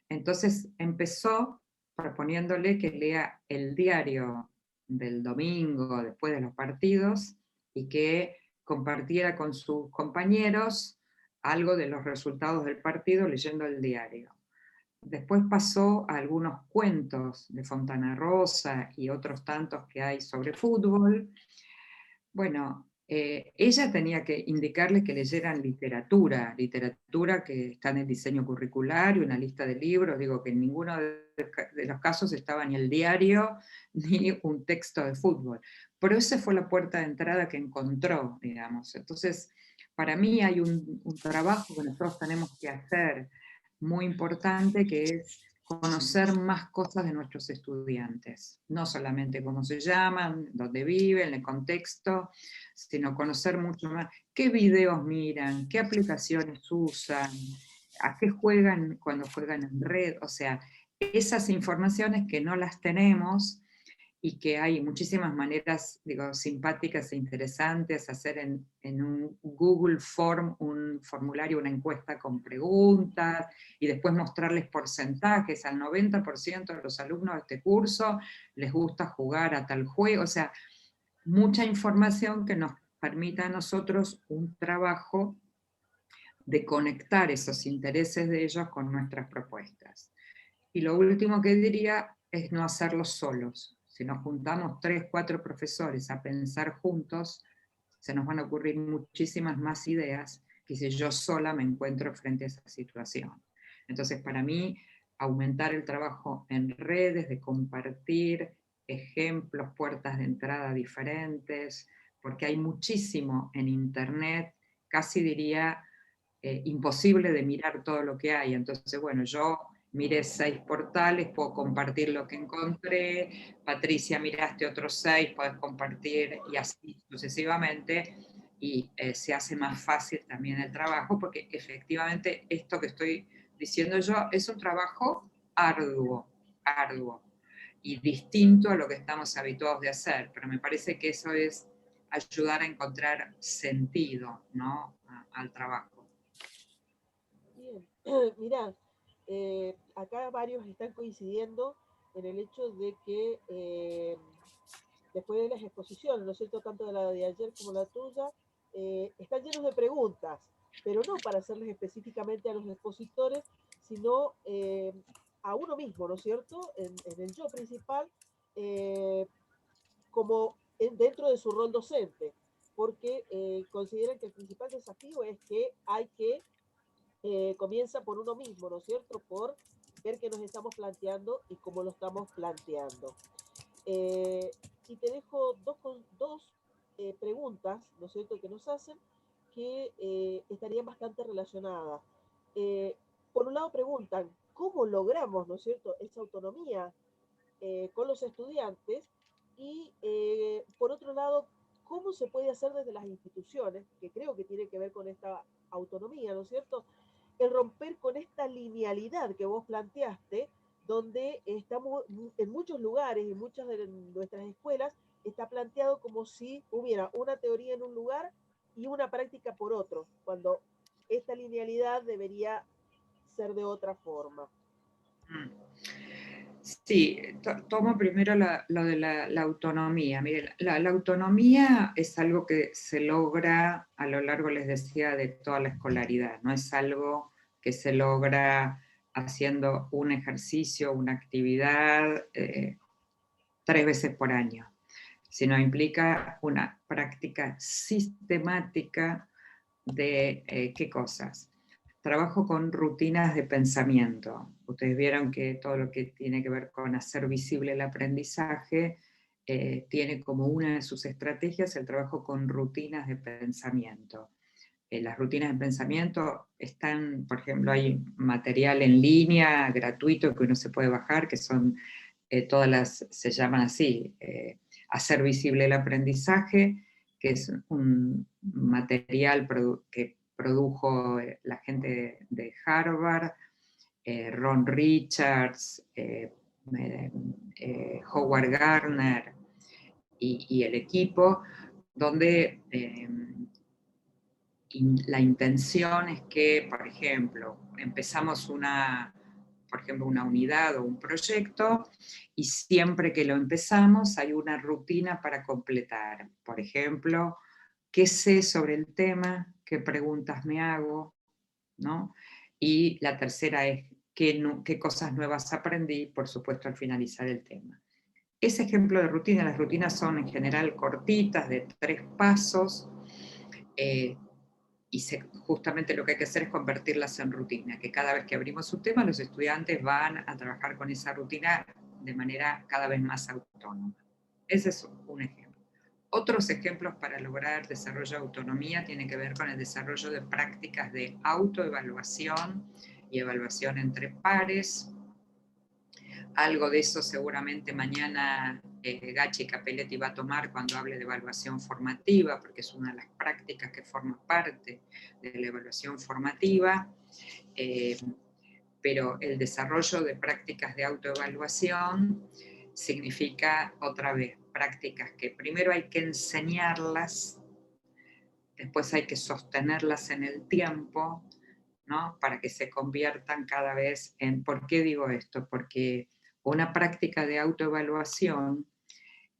Entonces empezó proponiéndole que lea el diario del domingo después de los partidos y que compartiera con sus compañeros algo de los resultados del partido leyendo el diario. Después pasó a algunos cuentos de Fontana Rosa y otros tantos que hay sobre fútbol. Bueno, ella tenía que indicarle que leyeran literatura que está en el diseño curricular y una lista de libros, digo que en ninguno de los casos estaba ni el diario ni un texto de fútbol. Pero esa fue la puerta de entrada que encontró, digamos. Entonces, para mí hay un trabajo que nosotros tenemos que hacer muy importante, que es conocer más cosas de nuestros estudiantes, no solamente cómo se llaman, dónde viven, el contexto, sino conocer mucho más qué videos miran, qué aplicaciones usan, a qué juegan cuando juegan en red, o sea, esas informaciones que no las tenemos y que hay muchísimas maneras, digo, simpáticas e interesantes, hacer en un Google Form un formulario, una encuesta con preguntas, y después mostrarles porcentajes. Al 90% de los alumnos de este curso les gusta jugar a tal juego, o sea, mucha información que nos permita a nosotros un trabajo de conectar esos intereses de ellos con nuestras propuestas. Y lo último que diría es no hacerlo solos. Si nos juntamos 3, 4 profesores a pensar juntos, se nos van a ocurrir muchísimas más ideas que si yo sola me encuentro frente a esa situación. Entonces, para mí, aumentar el trabajo en redes, de compartir ejemplos, puertas de entrada diferentes, porque hay muchísimo en Internet, casi diría imposible de mirar todo lo que hay. Entonces, bueno, yo miré 6 portales, puedo compartir lo que encontré, Patricia, miraste otros 6, podés compartir, y así sucesivamente, y se hace más fácil también el trabajo, porque efectivamente esto que estoy diciendo yo es un trabajo arduo, arduo, y distinto a lo que estamos habituados de hacer, pero me parece que eso es ayudar a encontrar sentido, ¿no? Al trabajo. Bien, mirá, acá varios están coincidiendo en el hecho de que después de las exposiciones, ¿no es cierto?, tanto de la de ayer como la tuya, están llenos de preguntas, pero no para hacerles específicamente a los expositores, sino a uno mismo, ¿no es cierto?, en el yo principal, como dentro de su rol docente, porque consideran que el principal desafío es que hay que comienza por uno mismo, ¿no es cierto? Por ver qué nos estamos planteando y cómo lo estamos planteando. Eh, y te dejo dos preguntas, ¿no es cierto?, que nos hacen, que estarían bastante relacionadas. Por un lado preguntan, ¿cómo logramos, ¿no es cierto?, esa autonomía con los estudiantes? Y por otro lado, ¿cómo se puede hacer desde las instituciones, que creo que tiene que ver con esta autonomía, ¿no es cierto?, el romper con esta linealidad que vos planteaste, donde estamos en muchos lugares, en muchas de nuestras escuelas, está planteado como si hubiera una teoría en un lugar y una práctica por otro, cuando esta linealidad debería ser de otra forma. Sí, tomo primero lo de la autonomía. Mire, la autonomía es algo que se logra a lo largo, les decía, de toda la escolaridad. No es algo que se logra haciendo un ejercicio, una actividad 3 veces por año, sino implica una práctica sistemática de ¿qué cosas? Trabajo con rutinas de pensamiento. Ustedes vieron que todo lo que tiene que ver con hacer visible el aprendizaje tiene como una de sus estrategias el trabajo con rutinas de pensamiento. Las rutinas de pensamiento están, por ejemplo, hay material en línea gratuito que uno se puede bajar, que son todas las, se llaman así, hacer visible el aprendizaje, que es un material que produjo la gente de Harvard, Ron Richards, Howard Gardner y el equipo, donde la intención es que, por ejemplo, empezamos una unidad o un proyecto, y siempre que lo empezamos hay una rutina para completar. Por ejemplo, ¿qué sé sobre el tema? ¿Qué preguntas me hago? ¿No? Y la tercera es, ¿qué cosas nuevas aprendí? Por supuesto, al finalizar el tema. Ese ejemplo de rutina, las rutinas son en general cortitas, de 3 pasos, y justamente lo que hay que hacer es convertirlas en rutina, que cada vez que abrimos un tema, los estudiantes van a trabajar con esa rutina de manera cada vez más autónoma. Ese es un ejemplo. Otros ejemplos para lograr desarrollo de autonomía tienen que ver con el desarrollo de prácticas de autoevaluación y evaluación entre pares. Algo de eso seguramente mañana Gachi Capelletti va a tomar cuando hable de evaluación formativa, porque es una de las prácticas que forma parte de la evaluación formativa. Pero el desarrollo de prácticas de autoevaluación significa, otra vez, prácticas que primero hay que enseñarlas, después hay que sostenerlas en el tiempo, ¿no? Para que se conviertan cada vez en... ¿Por qué digo esto? Porque una práctica de autoevaluación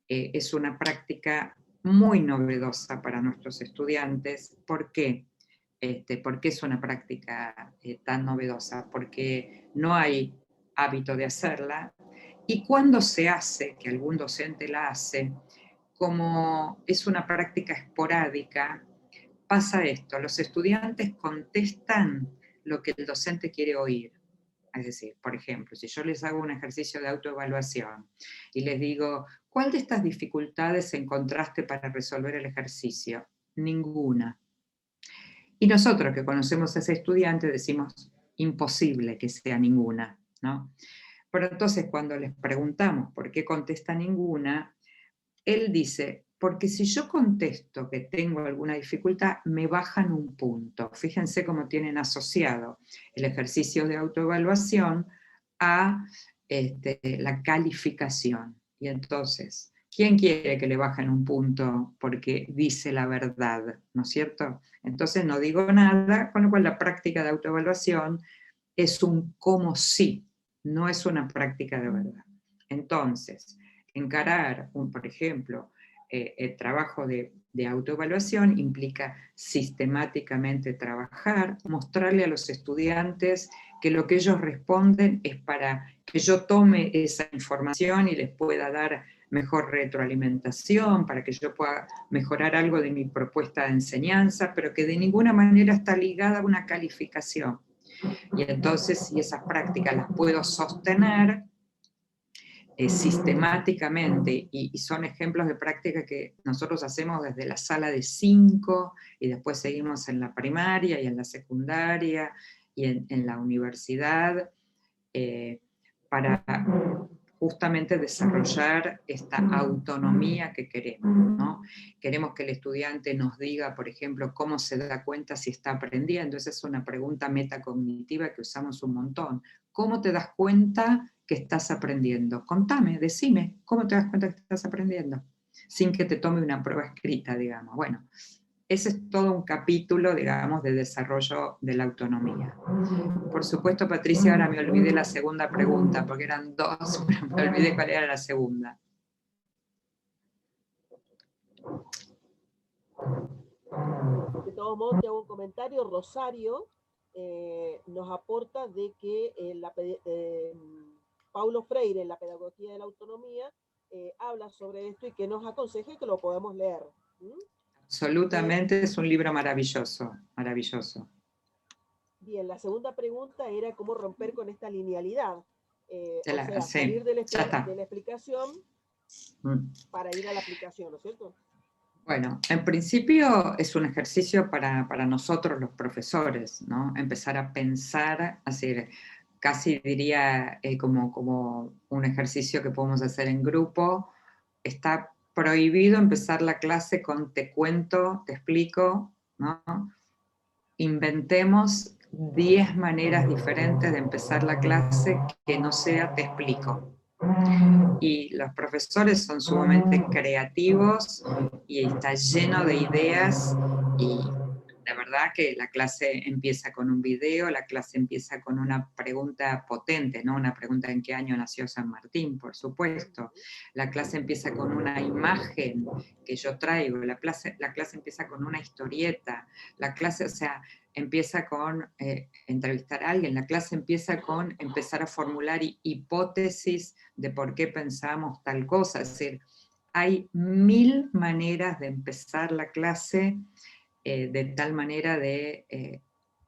es una práctica muy novedosa para nuestros estudiantes. ¿Por qué? ¿Por qué es una práctica tan novedosa? Porque no hay hábito de hacerla, y cuando se hace, que algún docente la hace, como es una práctica esporádica, pasa esto: los estudiantes contestan lo que el docente quiere oír. Es decir, por ejemplo, si yo les hago un ejercicio de autoevaluación y les digo, ¿cuál de estas dificultades encontraste para resolver el ejercicio? Ninguna. Y nosotros que conocemos a ese estudiante decimos, imposible que sea ninguna, ¿no? Pero entonces cuando les preguntamos por qué contesta ninguna, él dice, porque si yo contesto que tengo alguna dificultad, me bajan un punto. Fíjense cómo tienen asociado el ejercicio de autoevaluación a la calificación. Y entonces, ¿quién quiere que le bajen un punto porque dice la verdad? ¿No es cierto? Entonces no digo nada, con lo cual la práctica de autoevaluación es un como sí, no es una práctica de verdad. Entonces, encarar, por ejemplo, el trabajo de autoevaluación implica sistemáticamente trabajar, mostrarle a los estudiantes que lo que ellos responden es para que yo tome esa información y les pueda dar mejor retroalimentación, para que yo pueda mejorar algo de mi propuesta de enseñanza, pero que de ninguna manera está ligada a una calificación. Y entonces, si esas prácticas las puedo sostener sistemáticamente, y son ejemplos de práctica que nosotros hacemos desde la sala de 5, y después seguimos en la primaria y en la secundaria y en la universidad, para justamente desarrollar esta autonomía que queremos, ¿no? Queremos que el estudiante nos diga, por ejemplo, cómo se da cuenta si está aprendiendo. Esa es una pregunta metacognitiva que usamos un montón. ¿Cómo te das cuenta que estás aprendiendo? Contame, decime, ¿cómo te das cuenta que estás aprendiendo? Sin que te tome una prueba escrita, digamos. Bueno, ese es todo un capítulo, digamos, de desarrollo de la autonomía. Por supuesto, Patricia, ahora me olvidé la segunda pregunta, porque eran dos, pero me olvidé cuál era la segunda. De todos modos, te hago un comentario. Rosario nos aporta de que Paulo Freire, en la pedagogía de la autonomía, habla sobre esto y que nos aconseja que lo podemos leer. Absolutamente, es un libro maravilloso, maravilloso. Bien, la segunda pregunta era cómo romper con esta linealidad. Salir de la explicación para ir a la aplicación, ¿no es cierto? Bueno, en principio es un ejercicio para nosotros los profesores, ¿no? Empezar a pensar, así, casi diría como un ejercicio que podemos hacer en grupo. Está prohibido empezar la clase con te cuento, te explico, ¿no? Inventemos 10 maneras diferentes de empezar la clase que no sea te explico. Y los profesores son sumamente creativos y está lleno de ideas, y la verdad que la clase empieza con un video, la clase empieza con una pregunta potente, ¿no? Una pregunta: ¿en qué año nació San Martín? Por supuesto. La clase empieza con una imagen que yo traigo, la clase empieza con una historieta, la clase, o sea, empieza con entrevistar a alguien, la clase empieza con empezar a formular hipótesis de por qué pensamos tal cosa. Es decir, hay 1000 maneras de empezar la clase, de tal manera de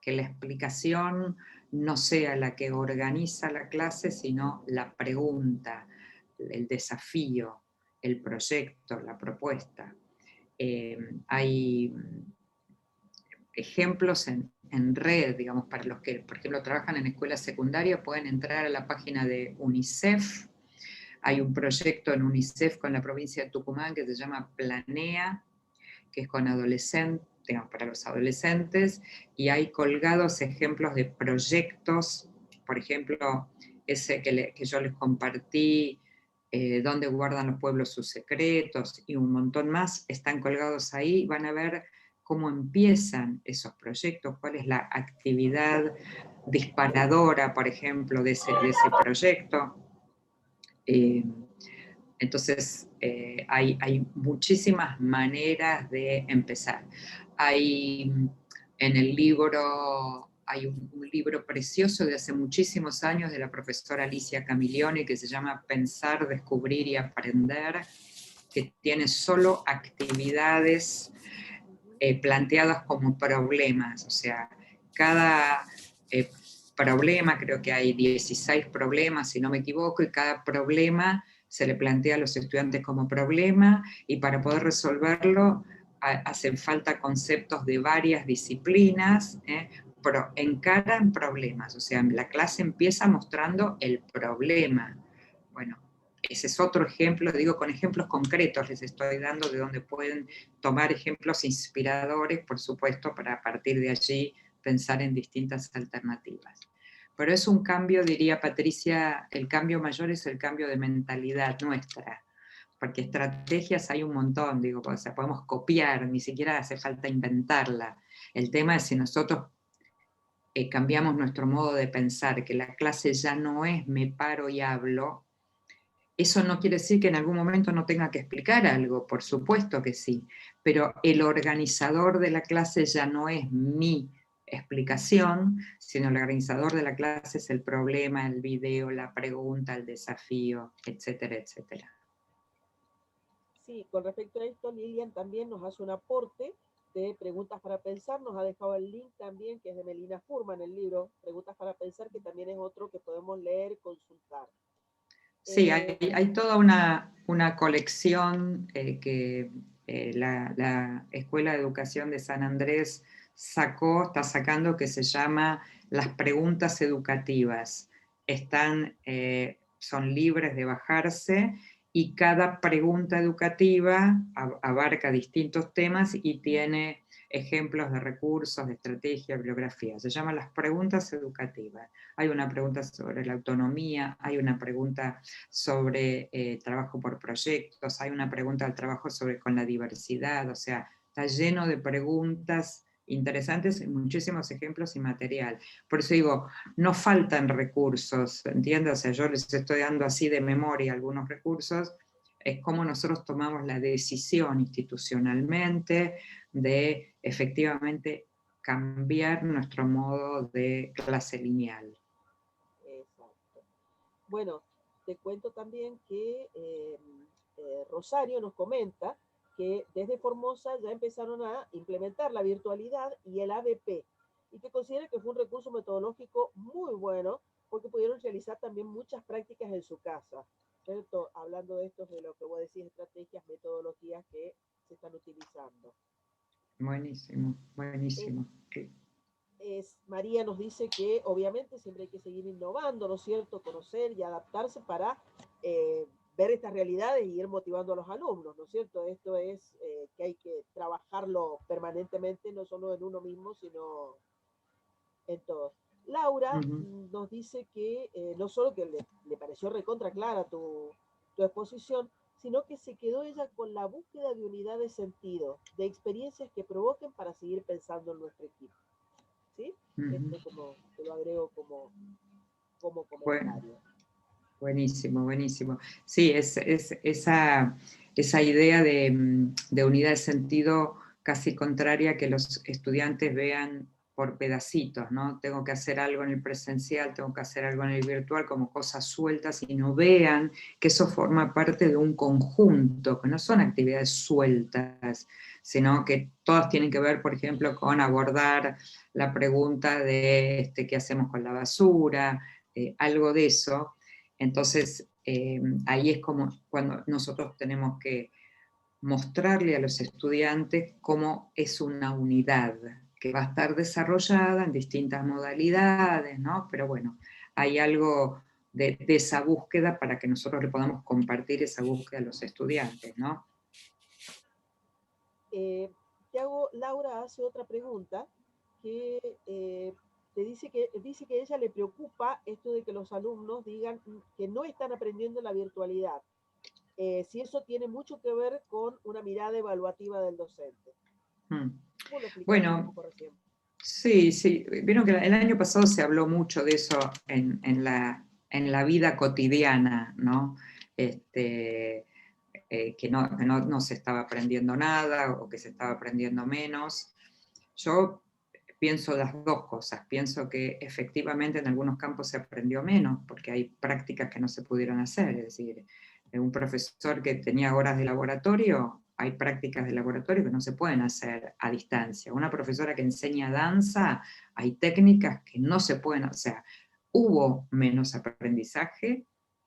que la explicación no sea la que organiza la clase, sino la pregunta, el desafío, el proyecto, la propuesta. Hay ejemplos en red, digamos, para los que, por ejemplo, trabajan en escuelas secundarias, pueden entrar a la página de UNICEF. Hay un proyecto en UNICEF con la provincia de Tucumán que se llama Planea, que es con adolescentes, digamos, para los adolescentes, y hay colgados ejemplos de proyectos, por ejemplo, ese que yo les compartí, Dónde guardan los pueblos sus secretos, y un montón más, están colgados ahí. Van a ver cómo empiezan esos proyectos, cuál es la actividad disparadora, por ejemplo, de ese proyecto. Entonces, hay muchísimas maneras de empezar. En el libro, hay un libro precioso de hace muchísimos años de la profesora Alicia Camilioni que se llama Pensar, Descubrir y Aprender, que tiene solo actividades planteadas como problemas. O sea, cada problema, creo que hay 16 problemas, si no me equivoco, y cada problema se le plantea a los estudiantes como problema, y para poder resolverlo hacen falta conceptos de varias disciplinas, encaran problemas, o sea, la clase empieza mostrando el problema. Bueno, ese es otro ejemplo, digo, con ejemplos concretos les estoy dando de donde pueden tomar ejemplos inspiradores, por supuesto, para a partir de allí pensar en distintas alternativas. Pero es un cambio, diría Patricia, el cambio mayor es el cambio de mentalidad nuestra, porque estrategias hay un montón, digo, o sea, podemos copiar, ni siquiera hace falta inventarla. El tema es si nosotros cambiamos nuestro modo de pensar, que la clase ya no es me paro y hablo. Eso no quiere decir que en algún momento no tenga que explicar algo, por supuesto que sí, pero el organizador de la clase ya no es mi explicación, sino el organizador de la clase es el problema, el video, la pregunta, el desafío, etcétera, etcétera. Sí, con respecto a esto, Lilian también nos hace un aporte de Preguntas para Pensar, nos ha dejado el link también, que es de Melina Furman, el libro Preguntas para Pensar, que también es otro que podemos leer y consultar. Sí, hay toda una colección que la Escuela de Educación de San Andrés está sacando, que se llama Las Preguntas Educativas. Son libres de bajarse y cada pregunta educativa abarca distintos temas y tiene ejemplos de recursos, de estrategia, bibliografía. Se llaman Las Preguntas Educativas. Hay una pregunta sobre la autonomía, hay una pregunta sobre trabajo por proyectos, hay una pregunta del trabajo con la diversidad, o sea, está lleno de preguntas interesantes, muchísimos ejemplos y material. Por eso digo, no faltan recursos, ¿entiendes? O sea, yo les estoy dando así de memoria algunos recursos, es como nosotros tomamos la decisión institucionalmente de efectivamente cambiar nuestro modo de clase lineal. Exacto. Bueno, te cuento también que Rosario nos comenta que desde Formosa ya empezaron a implementar la virtualidad y el ABP, y que considera que fue un recurso metodológico muy bueno porque pudieron realizar también muchas prácticas en su casa, ¿cierto? Hablando de esto, de lo que vos decís, estrategias, metodologías que se están utilizando. Buenísimo, buenísimo. María nos dice que obviamente siempre hay que seguir innovando, ¿no es cierto? Conocer y adaptarse para ver estas realidades y ir motivando a los alumnos, ¿no es cierto? Esto es que hay que trabajarlo permanentemente, no solo en uno mismo, sino en todos. Laura nos dice que no solo que le pareció recontra clara tu exposición, sino que se quedó ella con la búsqueda de unidad de sentido, de experiencias que provoquen para seguir pensando en nuestro equipo. ¿Sí? Esto como te lo agrego como comentario. Bueno, buenísimo, buenísimo. Sí, esa idea de unidad de sentido casi contraria, que los estudiantes vean por pedacitos, ¿no? Tengo que hacer algo en el presencial, tengo que hacer algo en el virtual, como cosas sueltas, y no vean que eso forma parte de un conjunto, que no son actividades sueltas, sino que todas tienen que ver, por ejemplo, con abordar la pregunta de qué hacemos con la basura, algo de eso. Entonces, ahí es como cuando nosotros tenemos que mostrarle a los estudiantes cómo es una unidad que va a estar desarrollada en distintas modalidades, ¿no? Pero bueno, hay algo de esa búsqueda para que nosotros le podamos compartir esa búsqueda a los estudiantes, ¿no? Laura hace otra pregunta que te dice que a ella le preocupa esto de que los alumnos digan que no están aprendiendo la virtualidad. Si eso tiene mucho que ver con una mirada evaluativa del docente. Bueno, sí, vieron que el año pasado se habló mucho de eso en la vida cotidiana, ¿no? Que no se estaba aprendiendo nada o que se estaba aprendiendo menos. Yo pienso las dos cosas. Pienso que efectivamente en algunos campos se aprendió menos porque hay prácticas que no se pudieron hacer. Es decir, un profesor que tenía horas de laboratorio, hay prácticas de laboratorio que no se pueden hacer a distancia. Una profesora que enseña danza, hay técnicas que no se pueden hacer. O sea, hubo menos aprendizaje,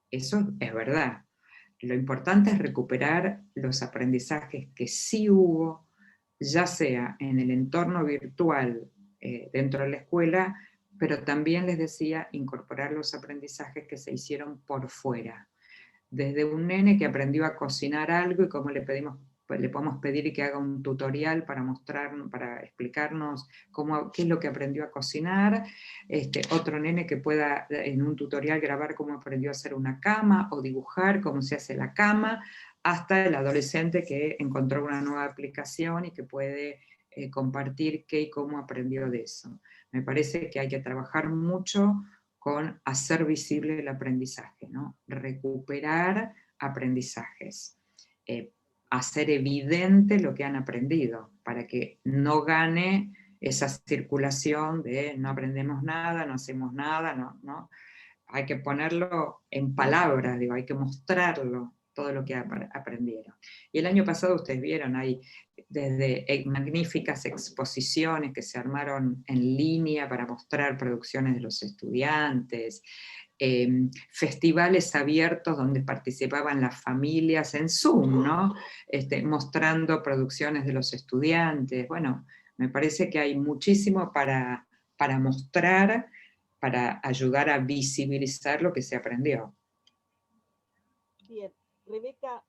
eso es verdad. Lo importante es recuperar los aprendizajes que sí hubo, ya sea en el entorno virtual dentro de la escuela, pero también les decía incorporar los aprendizajes que se hicieron por fuera. Desde un nene que aprendió a cocinar algo y cómo le podemos pedir que haga un tutorial para mostrarnos, para explicarnos qué es lo que aprendió a cocinar, otro nene que pueda en un tutorial grabar cómo aprendió a hacer una cama o dibujar cómo se hace la cama, hasta el adolescente que encontró una nueva aplicación y que puede compartir qué y cómo aprendió de eso. Me parece que hay que trabajar mucho con hacer visible el aprendizaje, ¿no? Recuperar aprendizajes, hacer evidente lo que han aprendido, para que no gane esa circulación de no aprendemos nada, no hacemos nada, no. Hay que ponerlo en palabras, digo, hay que mostrarlo, todo lo que aprendieron. Y el año pasado ustedes vieron, hay desde magníficas exposiciones que se armaron en línea para mostrar producciones de los estudiantes, festivales abiertos donde participaban las familias en Zoom, ¿no? Mostrando producciones de los estudiantes. Bueno, me parece que hay muchísimo para mostrar, para ayudar a visibilizar lo que se aprendió. Bien, Rebeca,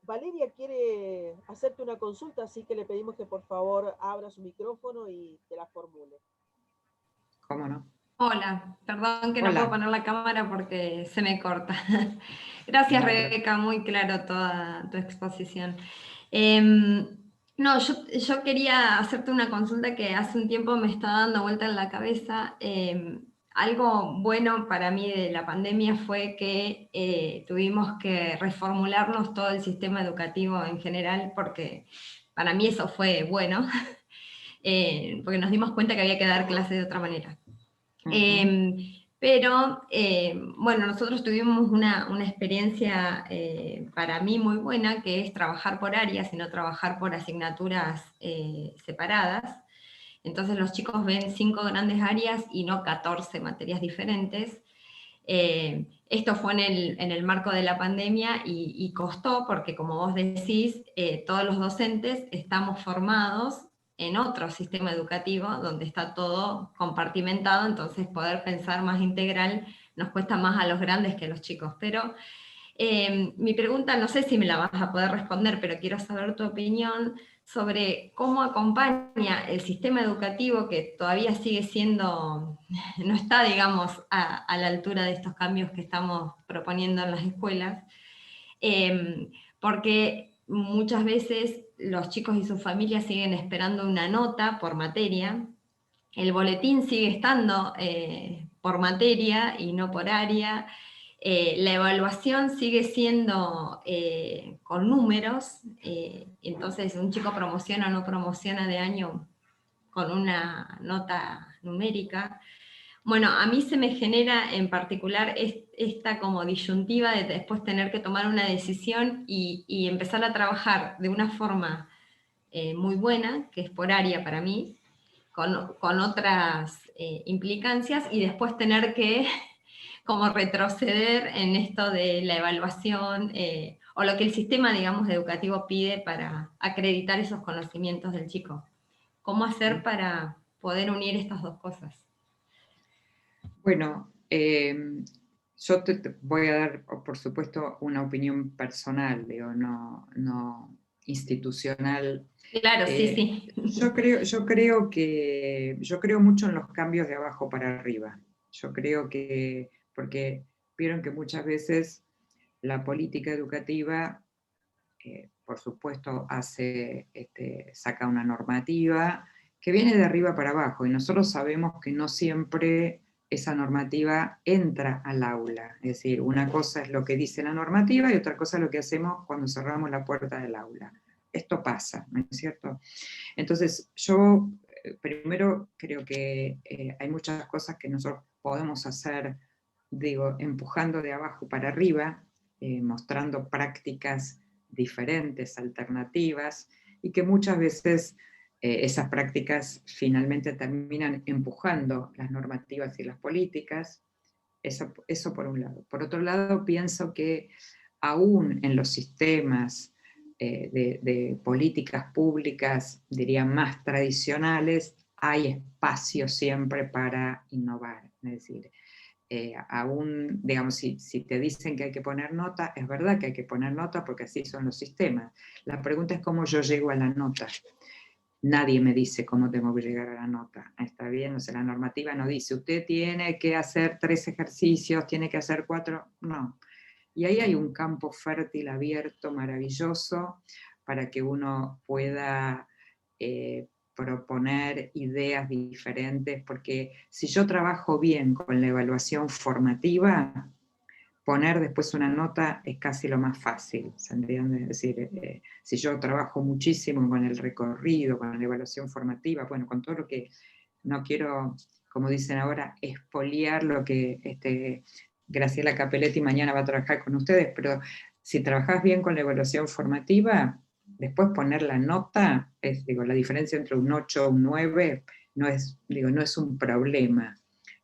Valeria quiere hacerte una consulta, así que le pedimos que por favor abra su micrófono y te la formule. ¿Cómo no? Hola, perdón que no Hola. puedo poner la cámara porque se me corta. Gracias, Rebeca, muy claro toda tu exposición. No, yo quería hacerte una consulta que hace un tiempo me está dando vuelta en la cabeza. Algo bueno para mí de la pandemia fue que tuvimos que reformularnos todo el sistema educativo en general, porque para mí eso fue bueno, porque nos dimos cuenta que había que dar clases de otra manera. Pero, bueno, nosotros tuvimos una experiencia para mí muy buena, que es trabajar por áreas y no trabajar por asignaturas separadas. Entonces los chicos ven 5 grandes áreas y no 14 materias diferentes. Esto fue en el marco de la pandemia y costó porque, como vos decís, todos los docentes estamos formados en otro sistema educativo donde está todo compartimentado, entonces poder pensar más integral nos cuesta más a los grandes que a los chicos. Pero mi pregunta, no sé si me la vas a poder responder, pero quiero saber tu opinión sobre cómo acompaña el sistema educativo que todavía sigue siendo, no está, digamos, a la altura de estos cambios que estamos proponiendo en las escuelas, porque muchas veces los chicos y sus familias siguen esperando una nota por materia, el boletín sigue estando por materia y no por área, la evaluación sigue siendo con números, entonces un chico promociona o no promociona de año con una nota numérica. Bueno, a mí se me genera en particular esta como disyuntiva de después tener que tomar una decisión y empezar a trabajar de una forma muy buena, que es por área para mí, con otras implicancias, y después tener que como retroceder en esto de la evaluación o lo que el sistema, digamos, educativo pide para acreditar esos conocimientos del chico. ¿Cómo hacer para poder unir estas dos cosas? Bueno, yo te voy a dar, por supuesto, una opinión personal, digo, no institucional. Claro, sí. Yo creo mucho en los cambios de abajo para arriba. Yo creo que, porque vieron que muchas veces la política educativa, por supuesto, saca una normativa que viene de arriba para abajo, y nosotros sabemos que no siempre esa normativa entra al aula. Es decir, una cosa es lo que dice la normativa y otra cosa es lo que hacemos cuando cerramos la puerta del aula. Esto pasa, ¿no es cierto? Entonces, yo primero creo que hay muchas cosas que nosotros podemos hacer, digo, empujando de abajo para arriba, mostrando prácticas diferentes, alternativas, y que muchas veces esas prácticas finalmente terminan empujando las normativas y las políticas. Eso por un lado. Por otro lado, pienso que aún en los sistemas de políticas públicas, diría, más tradicionales, hay espacio siempre para innovar. Es decir, aún, digamos, si te dicen que hay que poner nota, es verdad que hay que poner nota porque así son los sistemas. La pregunta es cómo yo llego a la nota. Nadie me dice cómo tengo que llegar a la nota. ¿Está bien? O sea, la normativa no dice, usted tiene que hacer 3 ejercicios, tiene que hacer 4, no. Y ahí hay un campo fértil, abierto, maravilloso, para que uno pueda proponer ideas diferentes, porque si yo trabajo bien con la evaluación formativa, poner después una nota es casi lo más fácil, ¿se entiende? Es decir, si yo trabajo muchísimo con el recorrido, con la evaluación formativa, bueno, con todo lo que no quiero, como dicen ahora, expoliar lo que Graciela Capelletti mañana va a trabajar con ustedes, pero si trabajás bien con la evaluación formativa, después poner la nota, la diferencia entre un 8 y un 9 no es un problema.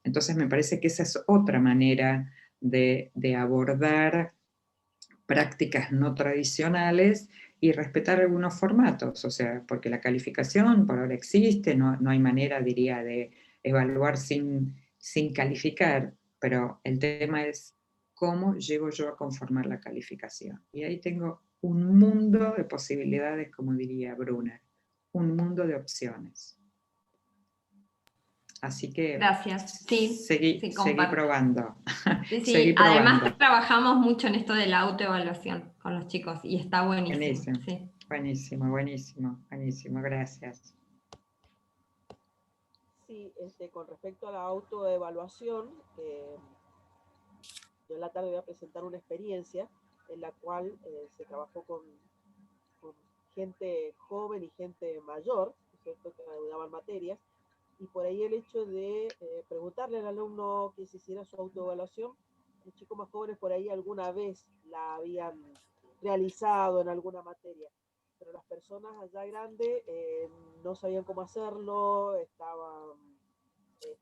Entonces me parece que esa es otra manera de abordar prácticas no tradicionales y respetar algunos formatos, o sea, porque la calificación por ahora existe, no hay manera, diría, de evaluar sin calificar, pero el tema es cómo llego yo a conformar la calificación. Y ahí tengo un mundo de posibilidades, como diría Brunner, un mundo de opciones. Así que gracias, sí, seguí probando. Sí, Seguí además probando. trabajamos mucho en esto de la autoevaluación con los chicos y está buenísimo. Buenísimo, sí. buenísimo, gracias. Sí, con respecto a la autoevaluación, yo en la tarde voy a presentar una experiencia en la cual se trabajó con gente joven y gente mayor, ¿cierto?, que daban materias, y por ahí el hecho de preguntarle al alumno que se hiciera su autoevaluación. Los chicos más jóvenes por ahí alguna vez la habían realizado en alguna materia, pero las personas allá grandes no sabían cómo hacerlo, estaban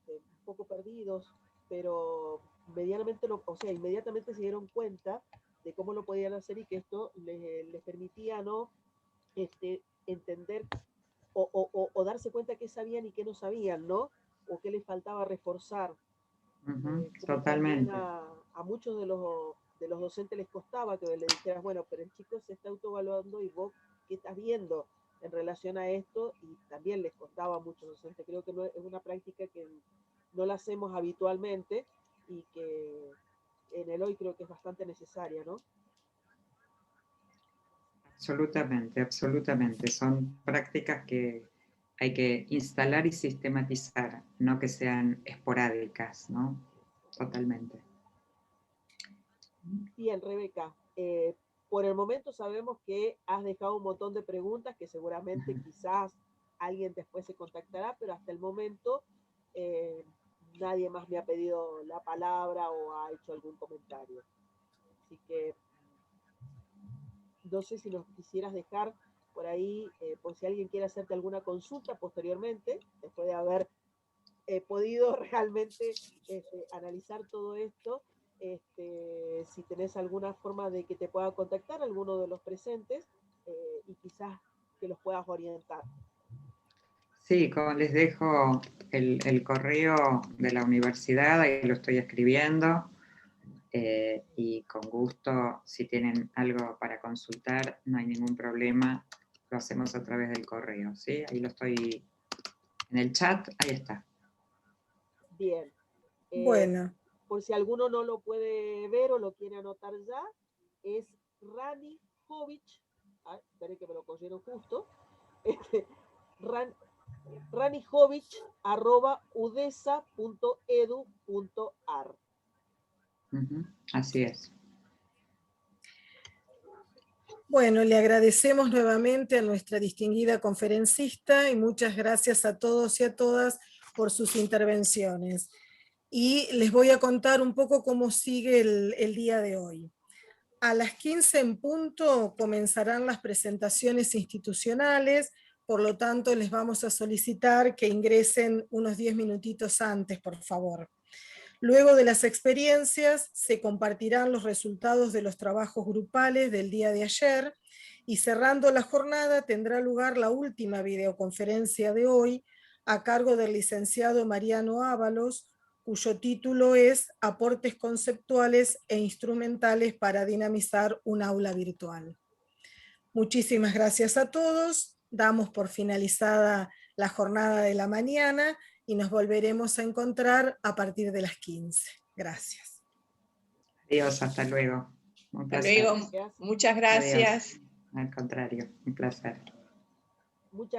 un poco perdidos, pero inmediatamente se dieron cuenta de cómo lo podían hacer y que esto les permitía, ¿no?, entender o darse cuenta qué sabían y qué no sabían, ¿no? O qué les faltaba reforzar. Totalmente. A muchos de los docentes les costaba que le dijeras, bueno, pero el chico se está autoevaluando y vos qué estás viendo en relación a esto, y también les costaba a muchos docentes. Creo que no, es una práctica que no la hacemos habitualmente y que en el hoy creo que es bastante necesaria, ¿no? Absolutamente. Son prácticas que hay que instalar y sistematizar, no que sean esporádicas, ¿no? Totalmente. Bien, Rebeca, por el momento sabemos que has dejado un montón de preguntas que seguramente quizás alguien después se contactará, pero hasta el momento nadie más me ha pedido la palabra o ha hecho algún comentario. Así que no sé si nos quisieras dejar por ahí, por si alguien quiere hacerte alguna consulta posteriormente, después de haber podido realmente analizar todo esto. Si tenés alguna forma de que te pueda contactar alguno de los presentes y quizás que los puedas orientar. Sí, como les dejo el correo de la universidad, ahí lo estoy escribiendo, y con gusto, si tienen algo para consultar, no hay ningún problema, lo hacemos a través del correo, ¿sí? Ahí lo estoy en el chat, ahí está. Bien. Bueno. Por si alguno no lo puede ver o lo quiere anotar ya, es Rani Jovic, esperé que me lo cogieron justo, ranijovic@udesa.edu.ar. Así es. Bueno, le agradecemos nuevamente a nuestra distinguida conferencista y muchas gracias a todos y a todas por sus intervenciones. Y les voy a contar un poco cómo sigue el día de hoy. A las 15 en punto comenzarán las presentaciones institucionales, por lo tanto les vamos a solicitar que ingresen unos 10 minutitos antes, por favor. Luego de las experiencias se compartirán los resultados de los trabajos grupales del día de ayer y cerrando la jornada tendrá lugar la última videoconferencia de hoy a cargo del licenciado Mariano Ábalos, cuyo título es Aportes conceptuales e instrumentales para dinamizar un aula virtual. Muchísimas gracias a todos. Damos por finalizada la jornada de la mañana y nos volveremos a encontrar a partir de las 15. Gracias. Adiós, hasta luego. Un Hasta placer. luego. Muchas gracias. Adiós. Al contrario, un placer. Muchas